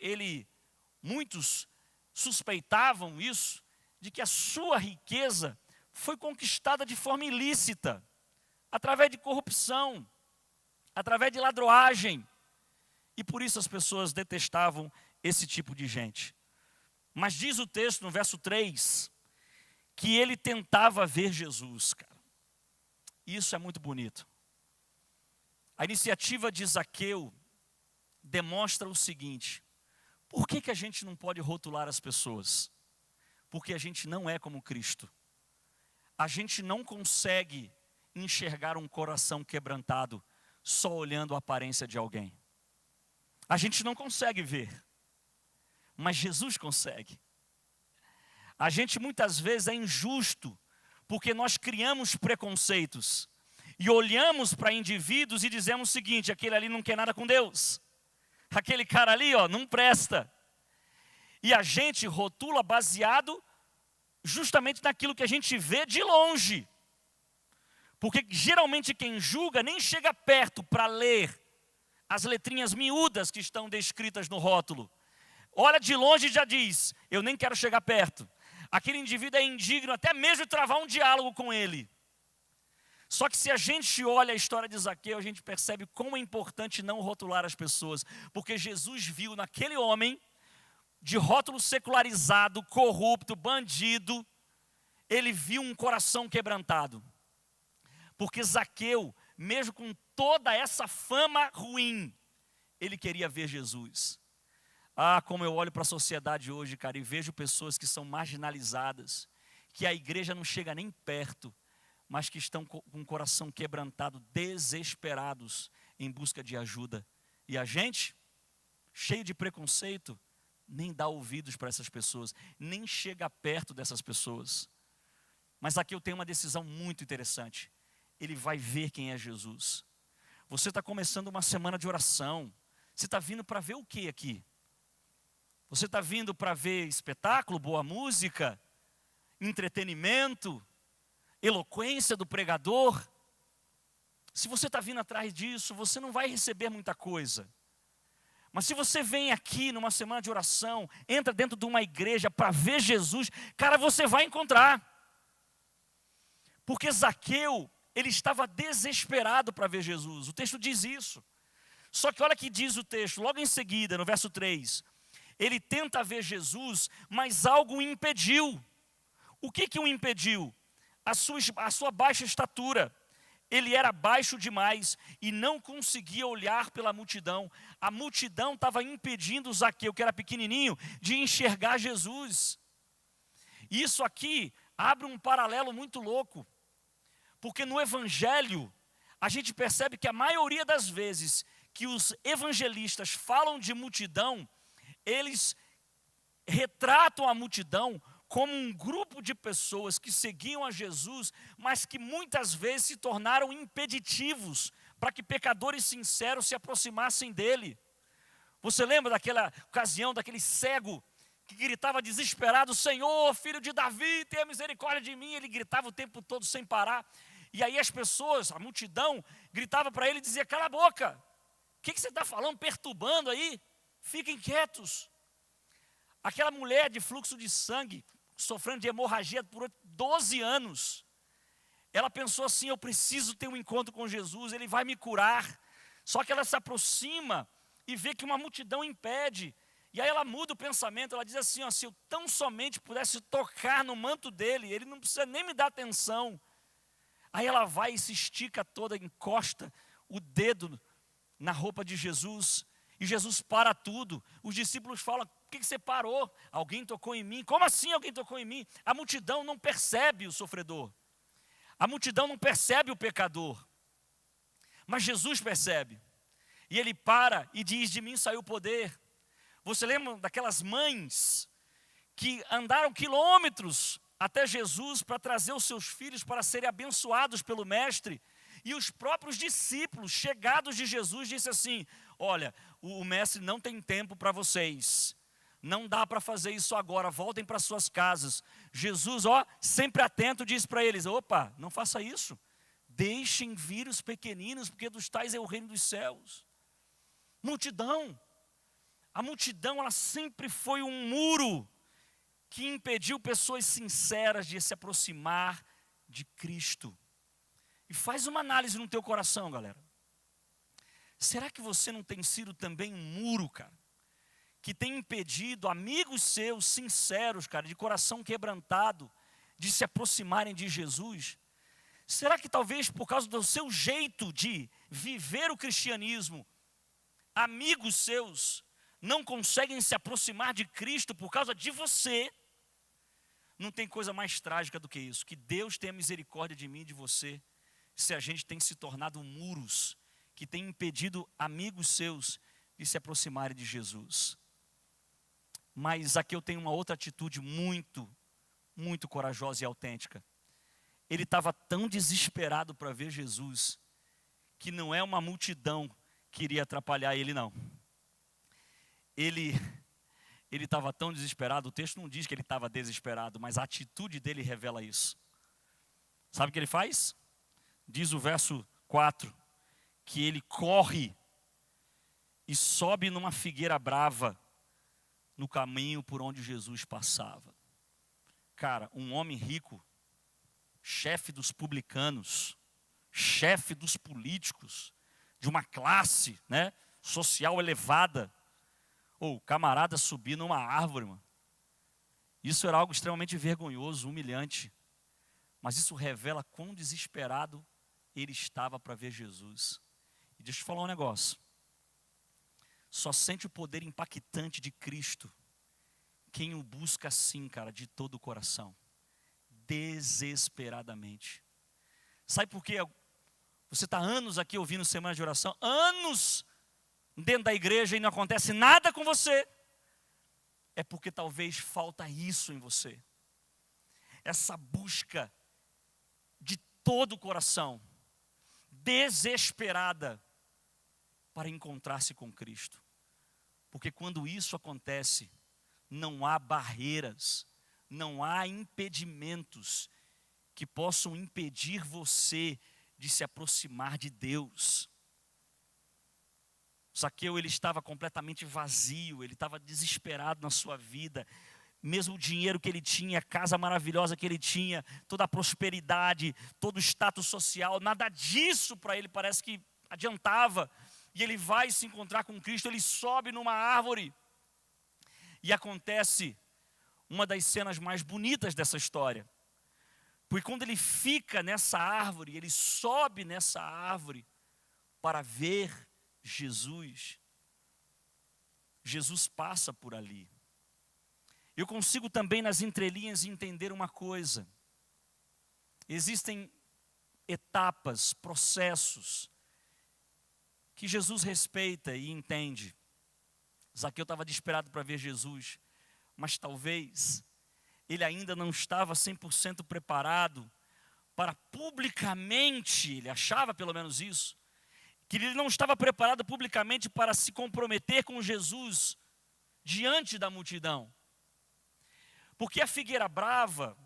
S9: muitos suspeitavam isso, de que a sua riqueza foi conquistada de forma ilícita, através de corrupção, através de ladroagem. E por isso as pessoas detestavam esse tipo de gente. Mas diz o texto no verso 3, que ele tentava ver Jesus, cara. Isso é muito bonito. A iniciativa de Zaqueu demonstra o seguinte: por que a gente não pode rotular as pessoas? Porque a gente não é como Cristo. A gente não consegue enxergar um coração quebrantado só olhando a aparência de alguém. A gente não consegue ver, mas Jesus consegue. A gente muitas vezes é injusto, porque nós criamos preconceitos e olhamos para indivíduos e dizemos o seguinte: aquele ali não quer nada com Deus, aquele cara ali, ó, não presta. E a gente rotula baseado justamente naquilo que a gente vê de longe. Porque geralmente quem julga nem chega perto para ler as letrinhas miúdas que estão descritas no rótulo. Olha de longe e já diz: eu nem quero chegar perto. Aquele indivíduo é indigno até mesmo de travar um diálogo com ele. Só que se a gente olha a história de Zaqueu, a gente percebe como é importante não rotular as pessoas. Porque Jesus viu naquele homem, de rótulo secularizado, corrupto, bandido, ele viu um coração quebrantado. Porque Zaqueu, mesmo com toda essa fama ruim, ele queria ver Jesus. Ah, como eu olho para a sociedade hoje, cara, e vejo pessoas que são marginalizadas, que a igreja não chega nem perto, mas que estão com o coração quebrantado, desesperados em busca de ajuda. E a gente, cheio de preconceito, nem dá ouvidos para essas pessoas, nem chega perto dessas pessoas. Mas aqui eu tenho uma decisão muito interessante. Ele vai ver quem é Jesus. Você está começando uma semana de oração. Você está vindo para ver o que aqui? Você está vindo para ver espetáculo, boa música, entretenimento, eloquência do pregador? Se você está vindo atrás disso, você não vai receber muita coisa. Mas se você vem aqui numa semana de oração, entra dentro de uma igreja para ver Jesus, cara, você vai encontrar. Porque Zaqueu, ele estava desesperado para ver Jesus. O texto diz isso. Só que olha que diz o texto, logo em seguida, no verso 3. Ele tenta ver Jesus, mas algo o impediu. O que o impediu? A sua baixa estatura. Ele era baixo demais e não conseguia olhar pela multidão. A multidão estava impedindo Zaqueu, que era pequenininho, de enxergar Jesus. Isso aqui abre um paralelo muito louco. Porque no Evangelho, a gente percebe que a maioria das vezes que os evangelistas falam de multidão, eles retratam a multidão como um grupo de pessoas que seguiam a Jesus, mas que muitas vezes se tornaram impeditivos para que pecadores sinceros se aproximassem dele. Você lembra daquela ocasião, daquele cego que gritava desesperado: Senhor, filho de Davi, tenha misericórdia de mim. Ele gritava o tempo todo sem parar. E aí as pessoas, a multidão, gritava para ele e dizia: cala a boca, o que você está falando, perturbando aí? Fiquem quietos. Aquela mulher de fluxo de sangue, sofrendo de hemorragia por 12 anos, ela pensou assim: eu preciso ter um encontro com Jesus, Ele vai me curar. Só que ela se aproxima e vê que uma multidão impede. E aí ela muda o pensamento, ela diz assim: ó, se eu tão somente pudesse tocar no manto dele, ele não precisa nem me dar atenção. Aí ela vai e se estica toda, encosta o dedo na roupa de Jesus, e Jesus para tudo. Os discípulos falam: por que você parou? Alguém tocou em mim. Como assim alguém tocou em mim? A multidão não percebe o sofredor. A multidão não percebe o pecador, mas Jesus percebe. E ele para e diz: de mim saiu o poder. Você lembra daquelas mães que andaram quilômetros até Jesus para trazer os seus filhos para serem abençoados pelo Mestre? E os próprios discípulos, chegados de Jesus, disse assim: olha, o Mestre não tem tempo para vocês. Não dá para fazer isso agora, voltem para suas casas. Jesus, sempre atento, diz para eles: opa, não faça isso. Deixem vir os pequeninos, porque dos tais é o reino dos céus. Multidão. A multidão, ela sempre foi um muro que impediu pessoas sinceras de se aproximar de Cristo. E faz uma análise no teu coração, galera. Será que você não tem sido também um muro, cara, que tem impedido amigos seus sinceros, cara, de coração quebrantado, de se aproximarem de Jesus? Será que talvez por causa do seu jeito de viver o cristianismo, amigos seus não conseguem se aproximar de Cristo por causa de você? Não tem coisa mais trágica do que isso, que Deus tenha misericórdia de mim e de você, se a gente tem se tornado muros que tem impedido amigos seus de se aproximarem de Jesus. Mas aqui eu tenho uma outra atitude muito, muito corajosa e autêntica. Ele estava tão desesperado para ver Jesus, que não é uma multidão que iria atrapalhar ele, não. Ele estava tão desesperado, o texto não diz que ele estava desesperado, mas a atitude dele revela isso. Sabe o que ele faz? Diz o verso 4, que ele corre e sobe numa figueira brava no caminho por onde Jesus passava. Cara, um homem rico, chefe dos publicanos, chefe dos políticos, de uma classe, né, social elevada, o camarada subir numa árvore, mano. Isso era algo extremamente vergonhoso, humilhante. Mas isso revela quão desesperado ele estava para ver Jesus. E deixa eu te falar um negócio. Só sente o poder impactante de Cristo quem o busca assim, cara, de todo o coração. Desesperadamente. Sabe por quê? Você está anos aqui ouvindo semana de oração, anos dentro da igreja e não acontece nada com você. É porque talvez falta isso em você. Essa busca de todo o coração, desesperada, para encontrar-se com Cristo. Porque quando isso acontece, não há barreiras, não há impedimentos que possam impedir você de se aproximar de Deus. Zaqueu, ele estava completamente vazio, ele estava desesperado na sua vida. Mesmo o dinheiro que ele tinha, a casa maravilhosa que ele tinha, toda a prosperidade, todo o status social, nada disso para ele parece que adiantava. E ele vai se encontrar com Cristo, ele sobe numa árvore. E acontece uma das cenas mais bonitas dessa história. Porque quando ele fica nessa árvore, ele sobe nessa árvore para ver Jesus. Jesus passa por ali. Eu consigo também nas entrelinhas entender uma coisa. Existem etapas, processos que Jesus respeita e entende. Zaqueu estava desesperado para ver Jesus, mas talvez ele ainda não estava 100% preparado para publicamente, ele achava pelo menos isso, que ele não estava preparado publicamente para se comprometer com Jesus diante da multidão. Porque a figueira brava,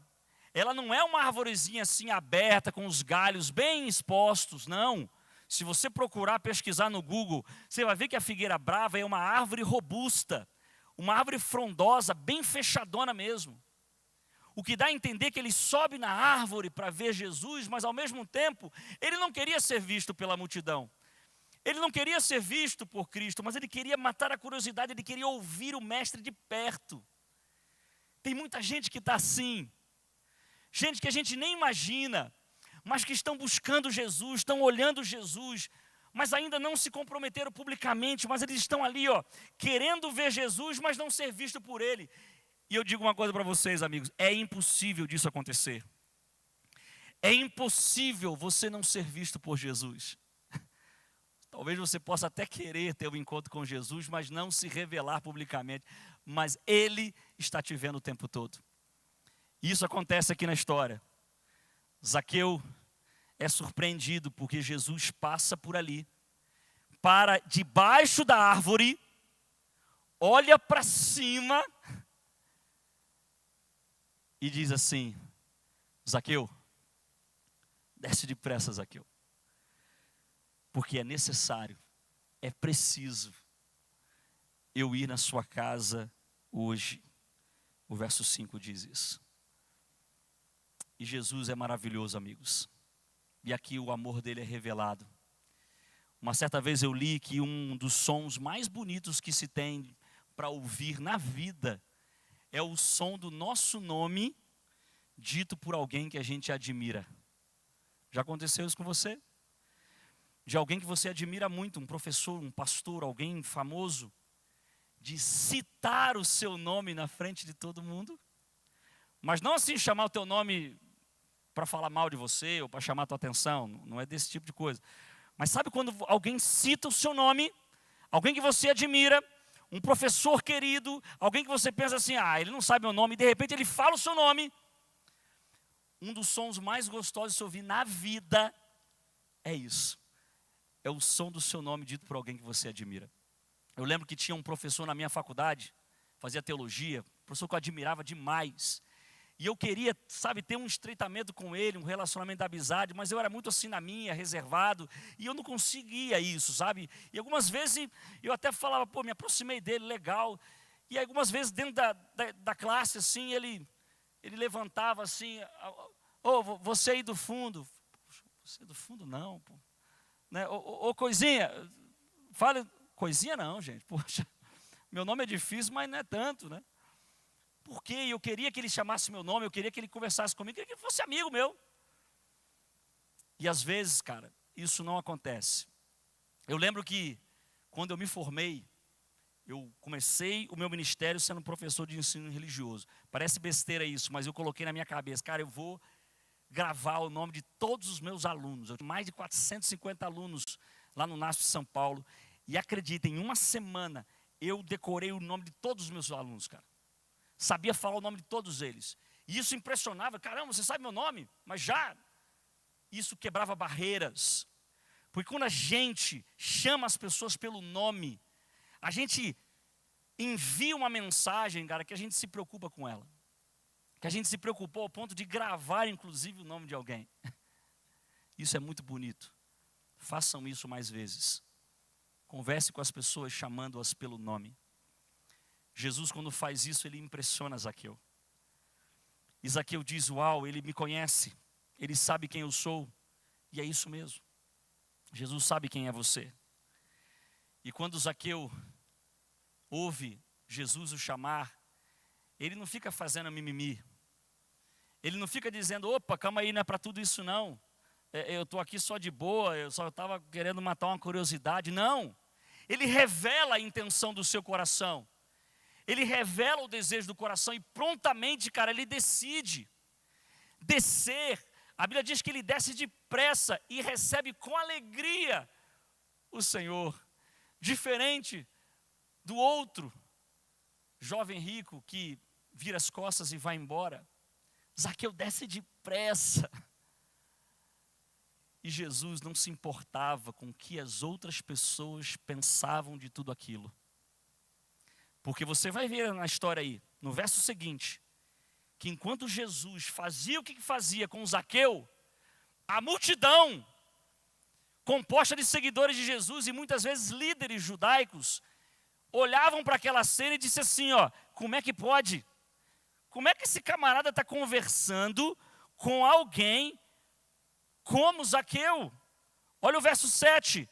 S9: ela não é uma arvorezinha assim aberta, com os galhos bem expostos, não. Se você procurar, pesquisar no Google, você vai ver que a figueira brava é uma árvore robusta, uma árvore frondosa, bem fechadona mesmo. O que dá a entender que ele sobe na árvore para ver Jesus, mas ao mesmo tempo, ele não queria ser visto pela multidão. Ele não queria ser visto por Cristo, mas ele queria matar a curiosidade, ele queria ouvir o Mestre de perto. Tem muita gente que está assim, gente que a gente nem imagina, mas que estão buscando Jesus, estão olhando Jesus, mas ainda não se comprometeram publicamente, mas eles estão ali, querendo ver Jesus, mas não ser visto por Ele. E eu digo uma coisa para vocês, amigos, é impossível disso acontecer. É impossível você não ser visto por Jesus. Talvez você possa até querer ter um encontro com Jesus, mas não se revelar publicamente. Mas Ele está te vendo o tempo todo. Isso acontece aqui na história. Zaqueu é surpreendido porque Jesus passa por ali, para debaixo da árvore, olha para cima e diz assim: Zaqueu, desce depressa, Zaqueu, porque é necessário, é preciso eu ir na sua casa hoje. O verso 5 diz isso. E Jesus é maravilhoso, amigos. E aqui o amor dele é revelado. Uma certa vez eu li que um dos sons mais bonitos que se tem para ouvir na vida é o som do nosso nome dito por alguém que a gente admira. Já aconteceu isso com você? De alguém que você admira muito, um professor, um pastor, alguém famoso, de citar o seu nome na frente de todo mundo? Mas não assim chamar o teu nome para falar mal de você ou para chamar a tua atenção, não é desse tipo de coisa. Mas sabe quando alguém cita o seu nome, alguém que você admira, um professor querido, alguém que você pensa assim, ele não sabe meu nome, e de repente ele fala o seu nome. Um dos sons mais gostosos de se ouvir na vida é isso. É o som do seu nome dito por alguém que você admira. Eu lembro que tinha um professor na minha faculdade, fazia teologia, um professor que eu admirava demais. E eu queria, ter um estreitamento com ele, um relacionamento de amizade, mas eu era muito assim na minha, reservado, e eu não conseguia isso, sabe? E algumas vezes eu até falava, me aproximei dele, legal. E algumas vezes dentro da classe, assim, ele levantava assim, você aí do fundo. Você do fundo não, pô. Né? Coisinha, fala, coisinha não, gente, poxa, meu nome é difícil, mas não é tanto, né? Porque eu queria que ele chamasse meu nome, eu queria que ele conversasse comigo, eu queria que ele fosse amigo meu. E às vezes, cara, isso não acontece. Eu lembro que quando eu me formei, eu comecei o meu ministério sendo professor de ensino religioso. Parece besteira isso, mas eu coloquei na minha cabeça, cara, eu vou gravar o nome de todos os meus alunos. Eu tinha mais de 450 alunos lá no NASP de São Paulo. E acredita, em uma semana eu decorei o nome de todos os meus alunos, cara. Sabia falar o nome de todos eles. E isso impressionava. Caramba, você sabe meu nome? Mas já isso quebrava barreiras. Porque quando a gente chama as pessoas pelo nome, a gente envia uma mensagem, cara, que a gente se preocupa com ela. Que a gente se preocupou ao ponto de gravar, inclusive, o nome de alguém. Isso é muito bonito. Façam isso mais vezes. Converse com as pessoas chamando-as pelo nome. Jesus, quando faz isso, ele impressiona Zaqueu. E Zaqueu diz, uau, ele me conhece, ele sabe quem eu sou. E é isso mesmo. Jesus sabe quem é você. E quando Zaqueu ouve Jesus o chamar, ele não fica fazendo mimimi. Ele não fica dizendo, opa, calma aí, não é para tudo isso não. Eu estou aqui só de boa, eu só estava querendo matar uma curiosidade. Não. Ele revela a intenção do seu coração. Ele revela o desejo do coração e prontamente, cara, ele decide descer. A Bíblia diz que ele desce depressa e recebe com alegria o Senhor. Diferente do outro jovem rico que vira as costas e vai embora. Zaqueu desce depressa. E Jesus não se importava com o que as outras pessoas pensavam de tudo aquilo. Porque você vai ver na história aí, no verso seguinte, que enquanto Jesus fazia o que fazia com Zaqueu, a multidão, composta de seguidores de Jesus e muitas vezes líderes judaicos, olhavam para aquela cena e disseram assim, como é que pode? Como é que esse camarada está conversando com alguém como Zaqueu? Olha o verso 7.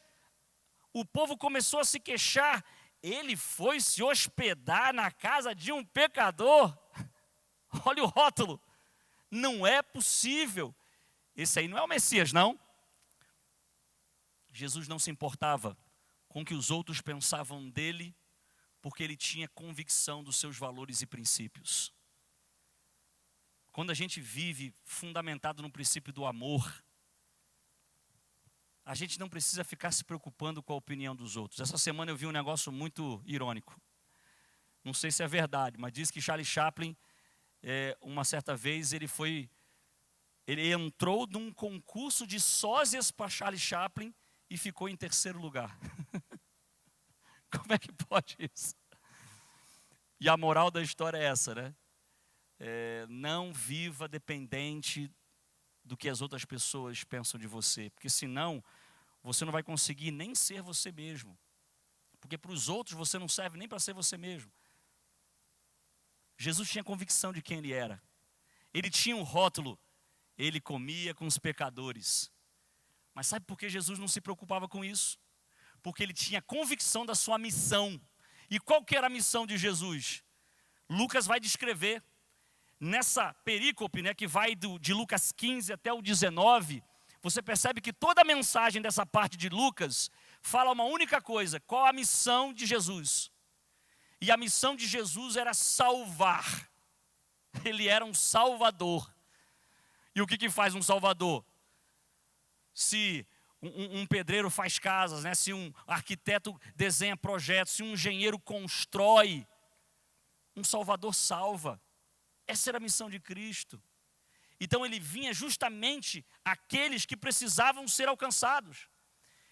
S9: O povo começou a se queixar. Ele foi se hospedar na casa de um pecador. Olha o rótulo. Não é possível. Esse aí não é o Messias, não. Jesus não se importava com o que os outros pensavam dele, porque ele tinha convicção dos seus valores e princípios. quando a gente vive fundamentado no princípio do amor, a gente não precisa ficar se preocupando com a opinião dos outros. Essa semana eu vi um negócio muito irônico. Não sei se é verdade, mas diz que Charlie Chaplin, uma certa vez, ele entrou num concurso de sósias para Charlie Chaplin e ficou em 3º lugar. Como é que pode isso? E a moral da história é essa, né? Não viva dependente do que as outras pessoas pensam de você, porque senão você não vai conseguir nem ser você mesmo, porque para os outros você não serve nem para ser você mesmo. Jesus tinha convicção de quem ele era. Ele tinha um rótulo: ele comia com os pecadores. Mas sabe por que Jesus não se preocupava com isso? Porque ele tinha convicção da sua missão. E qual que era a missão de Jesus? Lucas vai descrever nessa perícope, né, que vai de Lucas 15 até o 19, você percebe que toda a mensagem dessa parte de Lucas fala uma única coisa: qual a missão de Jesus? E a missão de Jesus era salvar. Ele era um salvador. E o que faz um salvador? Se um pedreiro faz casas, né? Se um arquiteto desenha projetos, se um engenheiro constrói, um salvador salva. Essa era a missão de Cristo. Então ele vinha justamente àqueles que precisavam ser alcançados,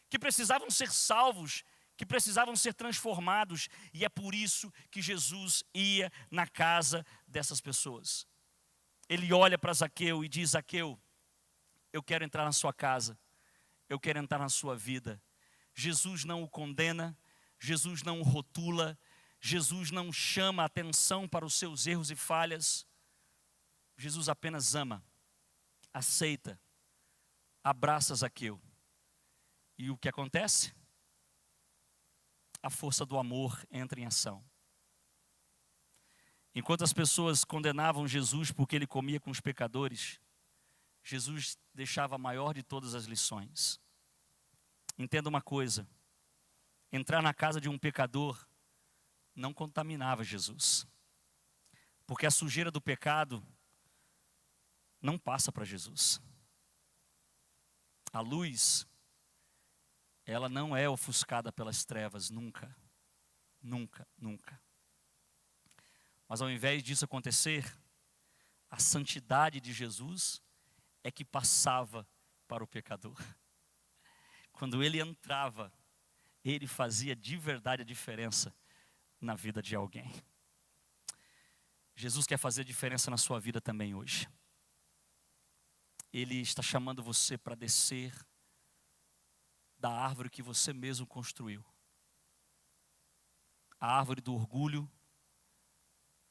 S9: que precisavam ser salvos, que precisavam ser transformados. E é por isso que Jesus ia na casa dessas pessoas. Ele olha para Zaqueu e diz: Zaqueu, eu quero entrar na sua casa, eu quero entrar na sua vida. Jesus não o condena, Jesus não o rotula, Jesus não chama a atenção para os seus erros e falhas. Jesus apenas ama, aceita, abraça Zaqueu. E o que acontece? A força do amor entra em ação. Enquanto as pessoas condenavam Jesus porque ele comia com os pecadores, Jesus deixava a maior de todas as lições. Entenda uma coisa: entrar na casa de um pecador não contaminava Jesus, porque a sujeira do pecado não passa para Jesus. A luz, ela não é ofuscada pelas trevas, nunca, nunca, nunca. Mas ao invés disso acontecer, a santidade de Jesus é que passava para o pecador. Quando ele entrava, ele fazia de verdade a diferença na vida de alguém. Jesus quer fazer diferença na sua vida também hoje. Ele está chamando você para descer da árvore que você mesmo construiu. A árvore do orgulho,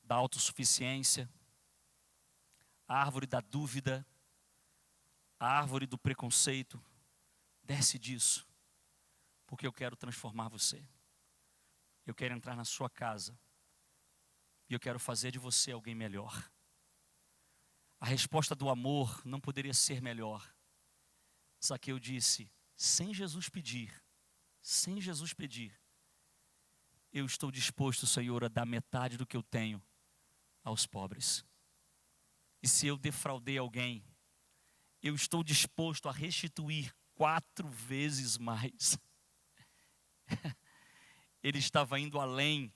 S9: da autossuficiência, a árvore da dúvida, a árvore do preconceito. Desce disso, porque eu quero transformar você. Eu quero entrar na sua casa e eu quero fazer de você alguém melhor. A resposta do amor não poderia ser melhor. Zaqueu disse, sem Jesus pedir, eu estou disposto, Senhor, a dar metade do que eu tenho aos pobres. E se eu defraudei alguém, eu estou disposto a restituir 4 vezes mais. Ele estava indo além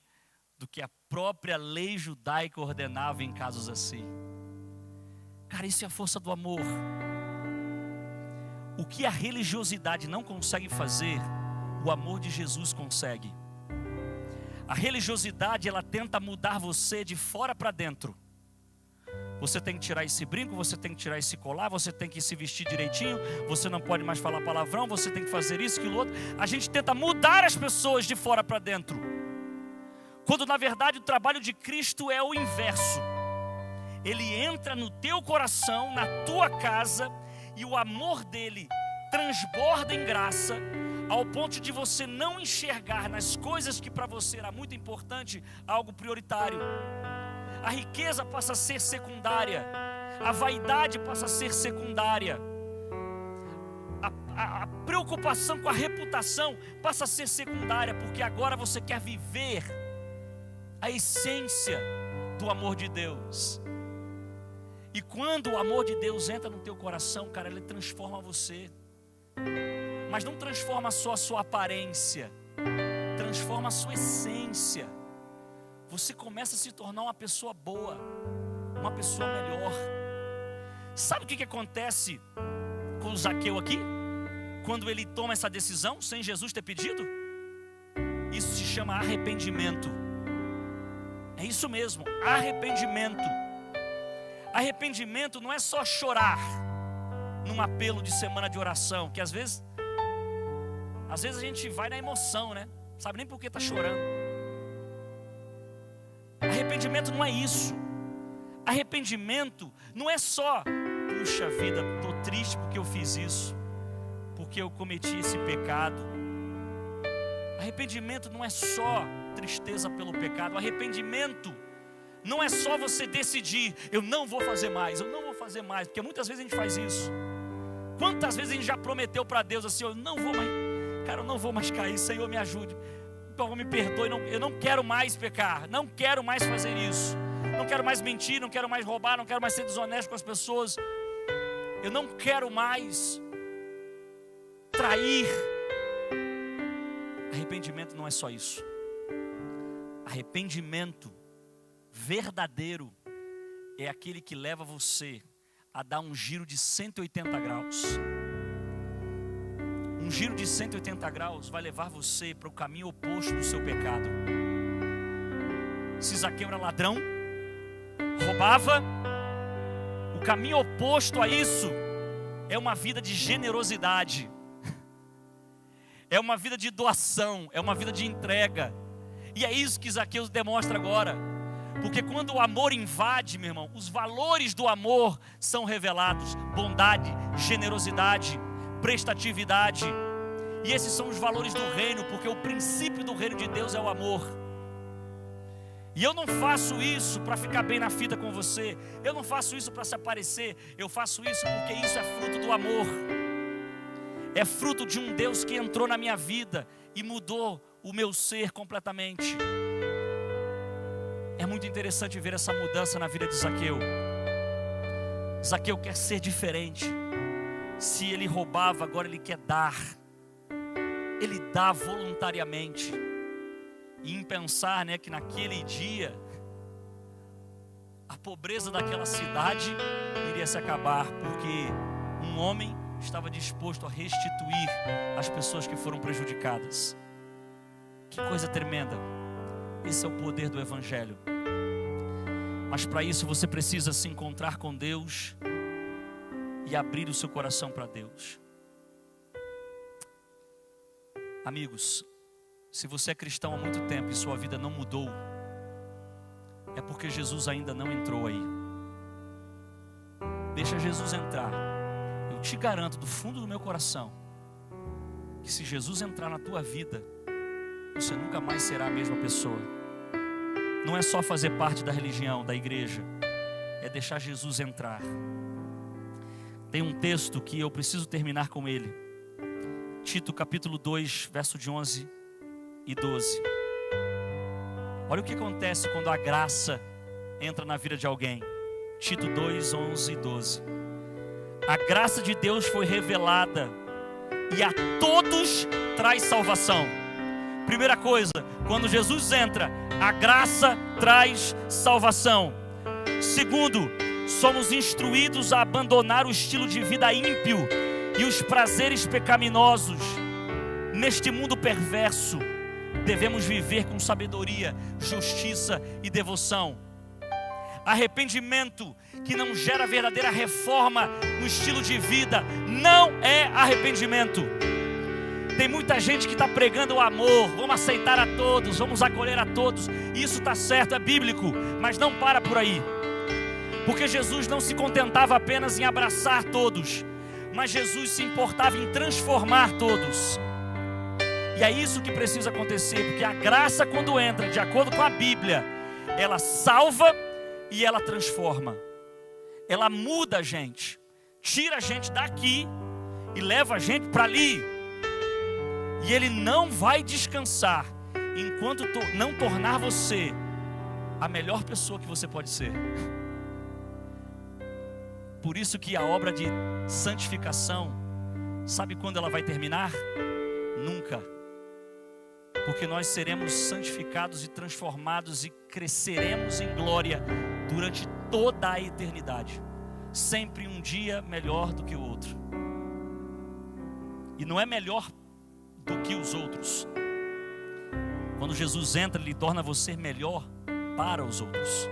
S9: do que a própria lei judaica ordenava em casos assim. Cara, isso é a força do amor. O que a religiosidade não consegue fazer, o amor de Jesus consegue. A religiosidade, ela tenta mudar você de fora para dentro. Você tem que tirar esse brinco, você tem que tirar esse colar, você tem que se vestir direitinho, você não pode mais falar palavrão, você tem que fazer isso, aquilo outro. A gente tenta mudar as pessoas de fora para dentro, quando na verdade o trabalho de Cristo é o inverso. Ele entra no teu coração, na tua casa, e o amor dele transborda em graça, ao ponto de você não enxergar nas coisas que para você era muito importante, algo prioritário. A riqueza passa a ser secundária, a vaidade passa a ser secundária, a preocupação com a reputação passa a ser secundária, porque agora você quer viver a essência do amor de Deus. E quando o amor de Deus entra no teu coração, cara, ele transforma você. Mas não transforma só a sua aparência, transforma a sua essência. Você começa a se tornar uma pessoa boa, uma pessoa melhor. Sabe o que acontece com o Zaqueu aqui? Quando ele toma essa decisão, sem Jesus ter pedido? Isso se chama arrependimento. É isso mesmo, arrependimento. Arrependimento não é só chorar num apelo de semana de oração, que às vezes a gente vai na emoção, né? Não sabe nem por que está chorando. Arrependimento não é isso. Arrependimento não é só, puxa vida, estou triste porque eu fiz isso, porque eu cometi esse pecado. Arrependimento não é só tristeza pelo pecado. Arrependimento não é só você decidir, eu não vou fazer mais, porque muitas vezes a gente faz isso. Quantas vezes a gente já prometeu para Deus assim, eu não vou mais cair, Senhor me ajude, me perdoe, eu não quero mais pecar, não quero mais fazer isso, não quero mais mentir, não quero mais roubar, não quero mais ser desonesto com as pessoas, eu não quero mais trair. Arrependimento não é só isso. Arrependimento verdadeiro é aquele que leva você a dar um giro de 180 graus. Um giro de 180 graus vai levar você para o caminho oposto do seu pecado. Se Zaqueu era ladrão, roubava, o caminho oposto a isso é uma vida de generosidade, é uma vida de doação, é uma vida de entrega. E é isso que Zaqueu demonstra agora. Porque quando o amor invade, meu irmão, os valores do amor são revelados. Bondade, generosidade, prestatividade. E esses são os valores do reino, porque o princípio do reino de Deus é o amor. E eu não faço isso para ficar bem na fita com você. Eu não faço isso para se aparecer. Eu faço isso porque isso é fruto do amor. É fruto de um Deus que entrou na minha vida e mudou o meu ser completamente. É muito interessante ver essa mudança na vida de Zaqueu. Zaqueu quer ser diferente. Se ele roubava, agora ele quer dar. Ele dá voluntariamente. E em pensar, né, que naquele dia a pobreza daquela cidade iria se acabar, porque um homem estava disposto a restituir as pessoas que foram prejudicadas. Que coisa tremenda. Esse é o poder do Evangelho. Mas para isso você precisa se encontrar com Deus e abrir o seu coração para Deus. Amigos, se você é cristão há muito tempo e sua vida não mudou, é porque Jesus ainda não entrou aí. Deixa Jesus entrar. Eu te garanto do fundo do meu coração que se Jesus entrar na tua vida, você nunca mais será a mesma pessoa. Não é só fazer parte da religião, da igreja, é deixar Jesus entrar. Tem um texto que eu preciso terminar com ele. Tito capítulo 2, verso de 11 e 12. Olha o que acontece quando a graça entra na vida de alguém. Tito 2, 11 e 12. A graça de Deus foi revelada e a todos traz salvação. Primeira coisa, quando Jesus entra, a graça traz salvação. Segundo, somos instruídos a abandonar o estilo de vida ímpio e os prazeres pecaminosos. Neste mundo perverso, devemos viver com sabedoria, justiça e devoção. Arrependimento que não gera verdadeira reforma no estilo de vida não é arrependimento. Tem muita gente que está pregando o amor, vamos aceitar a todos, vamos acolher a todos. Isso está certo, é bíblico, mas não para por aí. Porque Jesus não se contentava apenas em abraçar todos, mas Jesus se importava em transformar todos. E é isso que precisa acontecer, porque a graça, quando entra, de acordo com a Bíblia, ela salva e ela transforma. Ela muda a gente, tira a gente daqui e leva a gente para ali. E Ele não vai descansar enquanto não tornar você a melhor pessoa que você pode ser. por isso que a obra de santificação, sabe quando ela vai terminar? Nunca. Porque nós seremos santificados e transformados e cresceremos em glória durante toda a eternidade. Sempre um dia melhor do que o outro. E não é melhor do que os outros. Quando Jesus entra, Ele torna você melhor para os outros.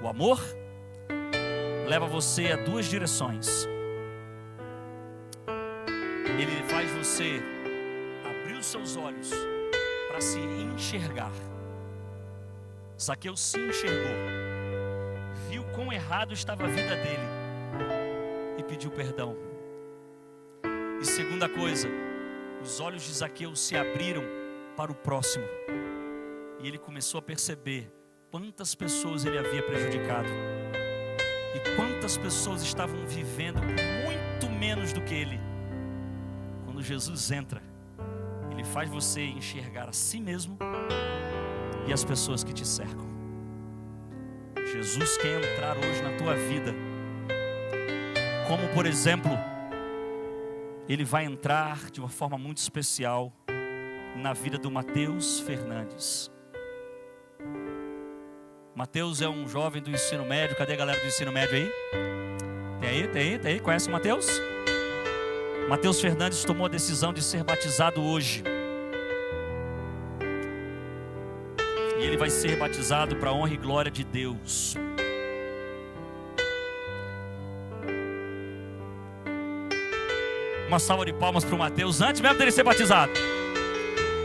S9: O amor leva você a duas direções. Ele faz você abrir os seus olhos para se enxergar. Zaqueu se enxergou, viu quão errado estava a vida dele e pediu perdão. E segunda coisa, os olhos de Zaqueu se abriram para o próximo e ele começou a perceber quantas pessoas ele havia prejudicado e quantas pessoas estavam vivendo muito menos do que ele. Quando Jesus entra, Ele faz você enxergar a si mesmo e as pessoas que te cercam. Jesus quer entrar hoje na tua vida. Como, por exemplo, Ele vai entrar de uma forma muito especial na vida do Mateus Fernandes. Mateus é um jovem do ensino médio. Cadê a galera do ensino médio aí? Tem aí? Conhece o Mateus? Mateus Fernandes tomou a decisão de ser batizado hoje. E ele vai ser batizado para a honra e glória de Deus. Uma salva de palmas para o Mateus, antes mesmo dele ser batizado.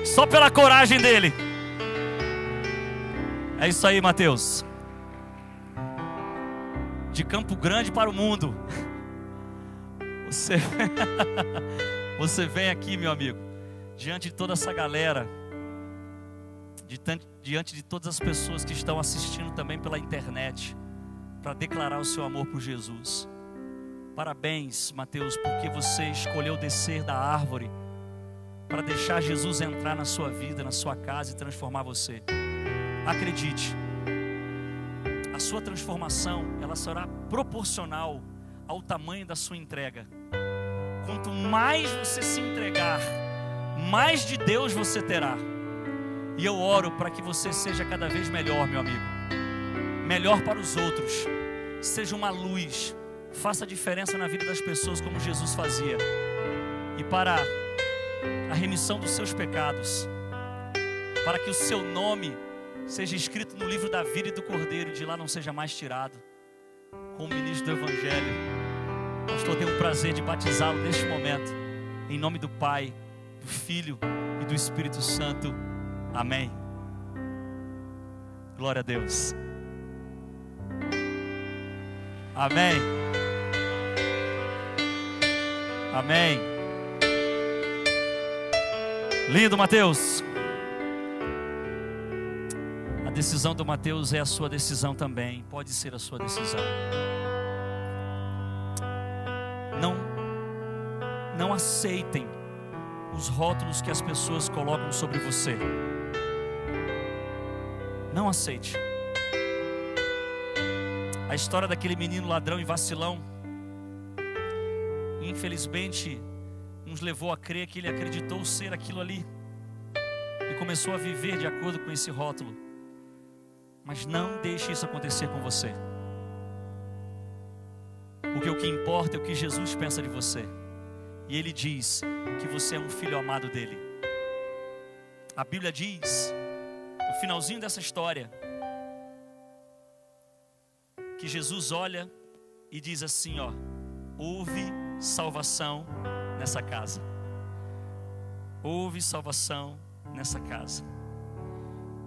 S9: Só pela coragem dele. É isso aí, Mateus. De Campo Grande para o mundo. Você vem aqui, meu amigo, diante de toda essa galera, diante de todas as pessoas que estão assistindo também pela internet, para declarar o seu amor por Jesus. Parabéns, Mateus, porque você escolheu descer da árvore para deixar Jesus entrar na sua vida, na sua casa e transformar você. Acredite, a sua transformação, ela será proporcional ao tamanho da sua entrega. Quanto mais você se entregar, mais de Deus você terá. E eu oro para que você seja cada vez melhor, meu amigo. Melhor para os outros. Seja uma luz. Faça diferença na vida das pessoas como Jesus fazia. E para a remissão dos seus pecados. Para que o seu nome seja escrito no livro da vida e do Cordeiro e de lá não seja mais tirado. Como ministro do Evangelho, pastor, tenho o prazer de batizá-lo neste momento, em nome do Pai, do Filho e do Espírito Santo. Amém. Glória a Deus. Amém. Amém. Lindo, Mateus. A decisão do Mateus é a sua decisão também. Pode ser a sua decisão. Não aceitem os rótulos que as pessoas colocam sobre você. Não aceite. A história daquele menino ladrão e vacilão, infelizmente, nos levou a crer que ele acreditou ser aquilo ali e começou a viver de acordo com esse rótulo. Mas não deixe isso acontecer com você. Porque o que importa é o que Jesus pensa de você. E Ele diz que você é um filho amado dEle. A Bíblia diz, no finalzinho dessa história, que Jesus olha e diz assim, ó: houve salvação nessa casa. Houve salvação nessa casa.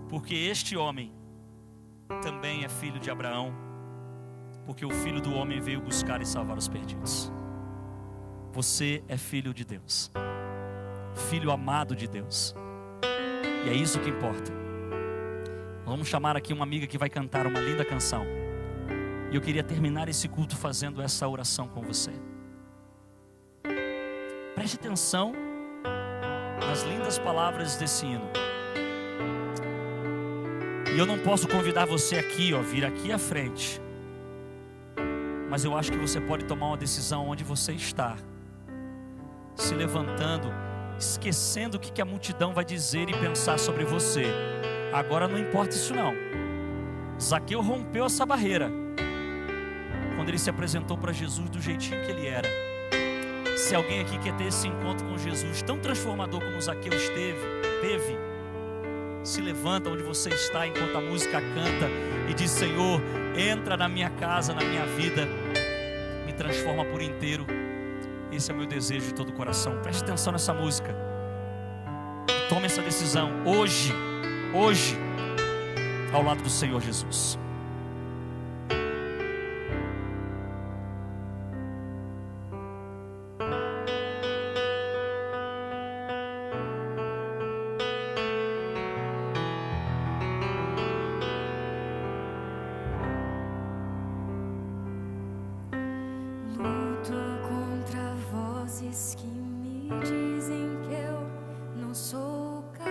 S9: Porque este homem também é filho de Abraão. Porque o Filho do Homem veio buscar e salvar os perdidos. Você é filho de Deus. Filho amado de Deus. E é isso que importa. Vamos chamar aqui uma amiga que vai cantar uma linda canção. E eu queria terminar esse culto fazendo essa oração com você. Preste atenção nas lindas palavras desse hino. E eu não posso convidar você aqui, ó, vir aqui à frente. Mas eu acho que você pode tomar uma decisão onde você está, se levantando, esquecendo o que a multidão vai dizer e pensar sobre você. Agora não importa isso não. Zaqueu rompeu essa barreira quando ele se apresentou para Jesus do jeitinho que ele era. Se alguém aqui quer ter esse encontro com Jesus tão transformador como Zaqueu teve, se levanta onde você está enquanto a música canta e diz: Senhor, entra na minha casa, na minha vida, me transforma por inteiro. Esse é o meu desejo de todo o coração. Preste atenção nessa música. Tome essa decisão hoje, ao lado do Senhor Jesus.
S2: Luto contra vozes que me dizem que eu não sou capaz.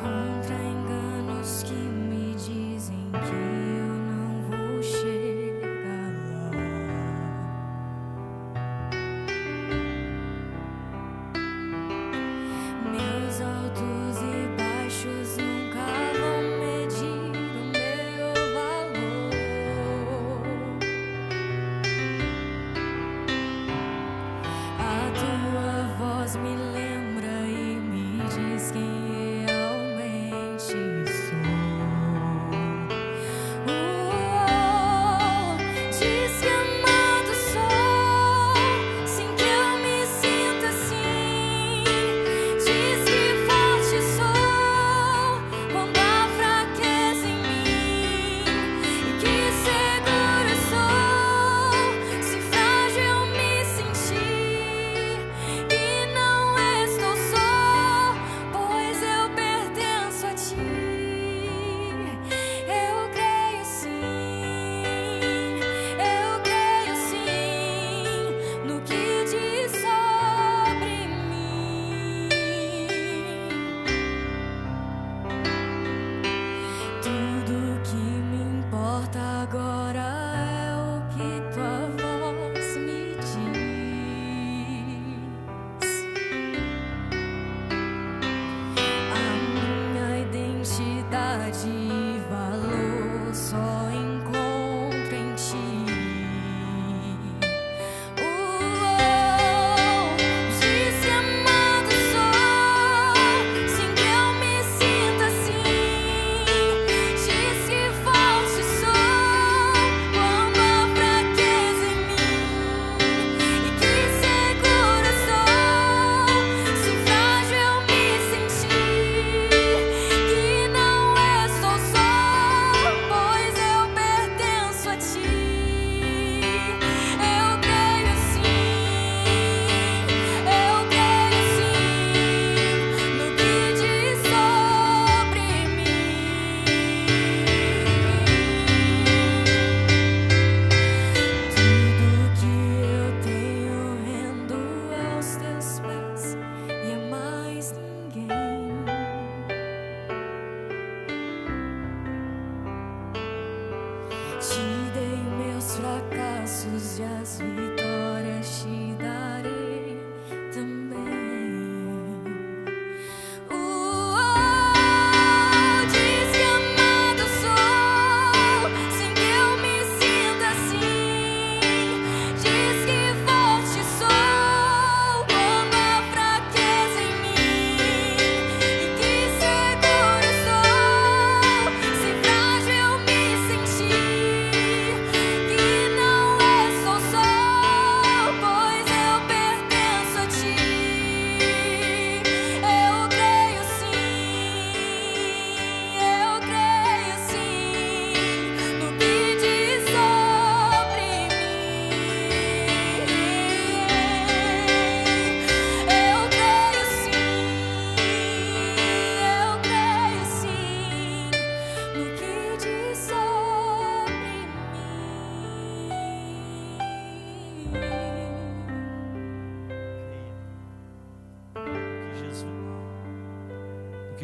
S2: Contra enganos que me dizem que eu não vou chegar lá. Meus altos e baixos nunca vão medir o meu valor. A tua voz me lembra e me diz quem realmente sou. Diz que amado sou, sem que eu me sinta assim. Diz que forte sou quando há fraqueza em mim, e que segura sou, se frágil eu me sentir. E não estou só, pois eu pertenço a ti. Eu creio sim no que diz sobre mim. Tudo que me importa agora é o que tua voz me diz. A minha identidade e valor só encontro em ti. Diz que amado sou, sem que eu me sinta assim. Diz que forte sou quando há fraqueza em mim, e que segura sou, se frágil eu me sentir. Que não estou só, pois eu pertenço a ti. Eu creio sim no que diz sobre mim. Tudo que eu tenho rendo aos teus pés, e a mais ninguém. Te dei meus fracassos e as vitórias te darei também. Diz que amado sou, sem que eu me sinta assim. Diz que forte sou quando há fraqueza em mim, e que segura sou, se frágil eu me sentir. Que não estou só, pois eu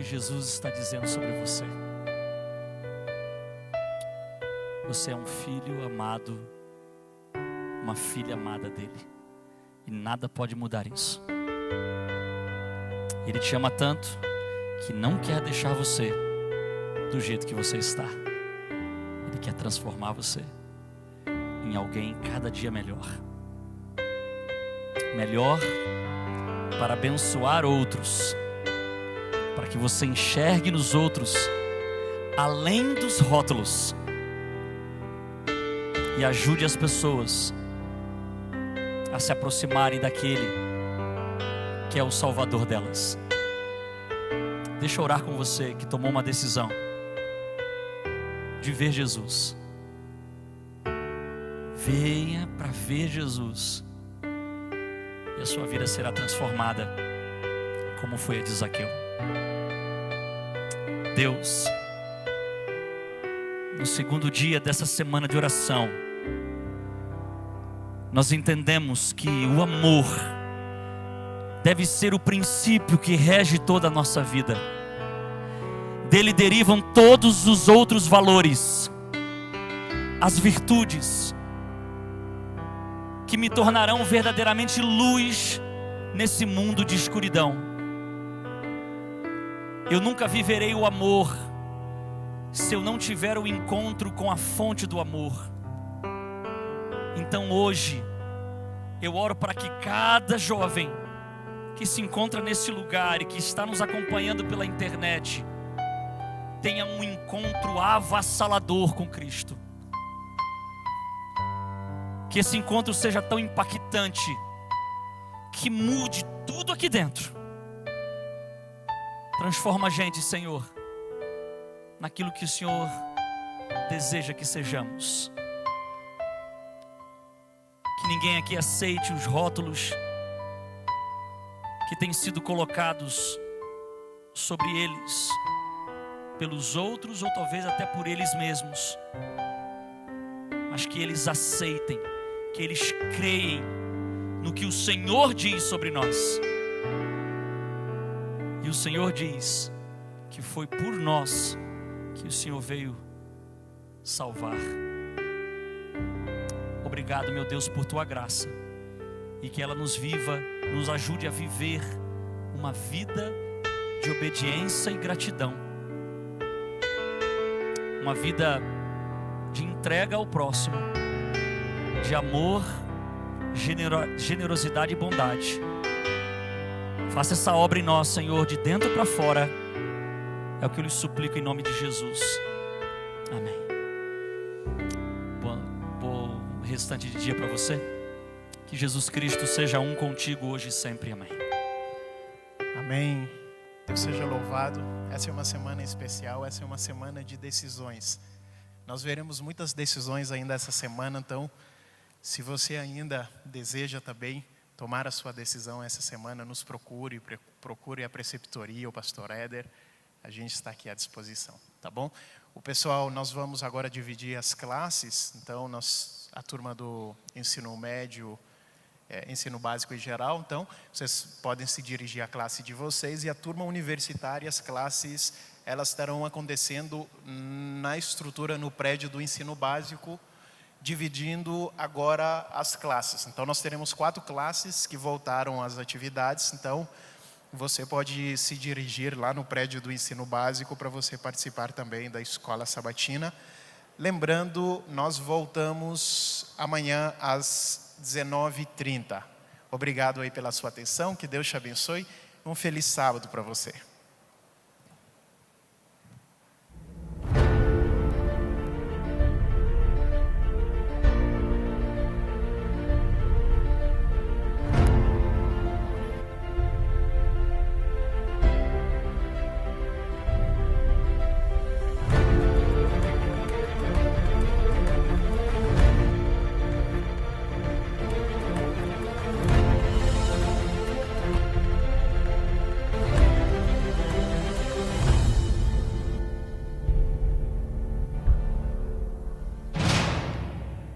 S9: que Jesus está dizendo sobre você. Você é um filho amado, uma filha amada dele. E nada pode mudar isso. Ele te ama tanto que não quer deixar você do jeito que você está. Ele quer transformar você em alguém cada dia melhor. Melhor para abençoar outros, para que você enxergue nos outros além dos rótulos e ajude as pessoas a se aproximarem daquele que é o Salvador delas. Deixa eu orar com você que tomou uma decisão de ver Jesus. Venha para ver Jesus e a sua vida será transformada como foi a de Zaqueu. Deus, no segundo dia dessa semana de oração, nós entendemos que o amor deve ser o princípio que rege toda a nossa vida. Dele derivam todos os outros valores, as virtudes, que me tornarão verdadeiramente luz nesse mundo de escuridão. Eu nunca viverei o amor se eu não tiver o encontro com a fonte do amor. Então hoje, eu oro para que cada jovem que se encontra nesse lugar e que está nos acompanhando pela internet tenha um encontro avassalador com Cristo. Que esse encontro seja tão impactante que mude tudo aqui dentro. Transforma a gente, Senhor, naquilo que o Senhor deseja que sejamos. Que ninguém aqui aceite os rótulos que têm sido colocados sobre eles, pelos outros ou talvez até por eles mesmos. Mas que eles aceitem, que eles creem no que o Senhor diz sobre nós. E o Senhor diz que foi por nós que o Senhor veio salvar. Obrigado, meu Deus, por tua graça, e que ela nos ajude a viver uma vida de obediência e gratidão, uma vida de entrega ao próximo, de amor, generosidade e bondade. Faça essa obra em nós, Senhor, de dentro para fora. É o que eu lhe suplico em nome de Jesus. Amém. Bom restante de dia para você. Que Jesus Cristo seja um contigo hoje e sempre. Amém.
S1: Amém. Deus seja louvado. Essa é uma semana especial, essa é uma semana de decisões. Nós veremos muitas decisões ainda essa semana, então, se você ainda deseja também tomar a sua decisão essa semana, nos procure a preceptoria, o pastor Éder, a gente está aqui à disposição, tá bom? O pessoal, nós vamos agora dividir as classes, então a turma do ensino médio, ensino básico e geral, então vocês podem se dirigir à classe de vocês, e a turma universitária, as classes, elas estarão acontecendo na estrutura, no prédio do ensino básico, dividindo agora as classes. Então nós teremos 4 classes que voltaram às atividades, então você pode se dirigir lá no prédio do ensino básico para você participar também da escola sabatina. Lembrando, nós voltamos amanhã às 19h30. Obrigado aí pela sua atenção, que Deus te abençoe. Um feliz sábado para você.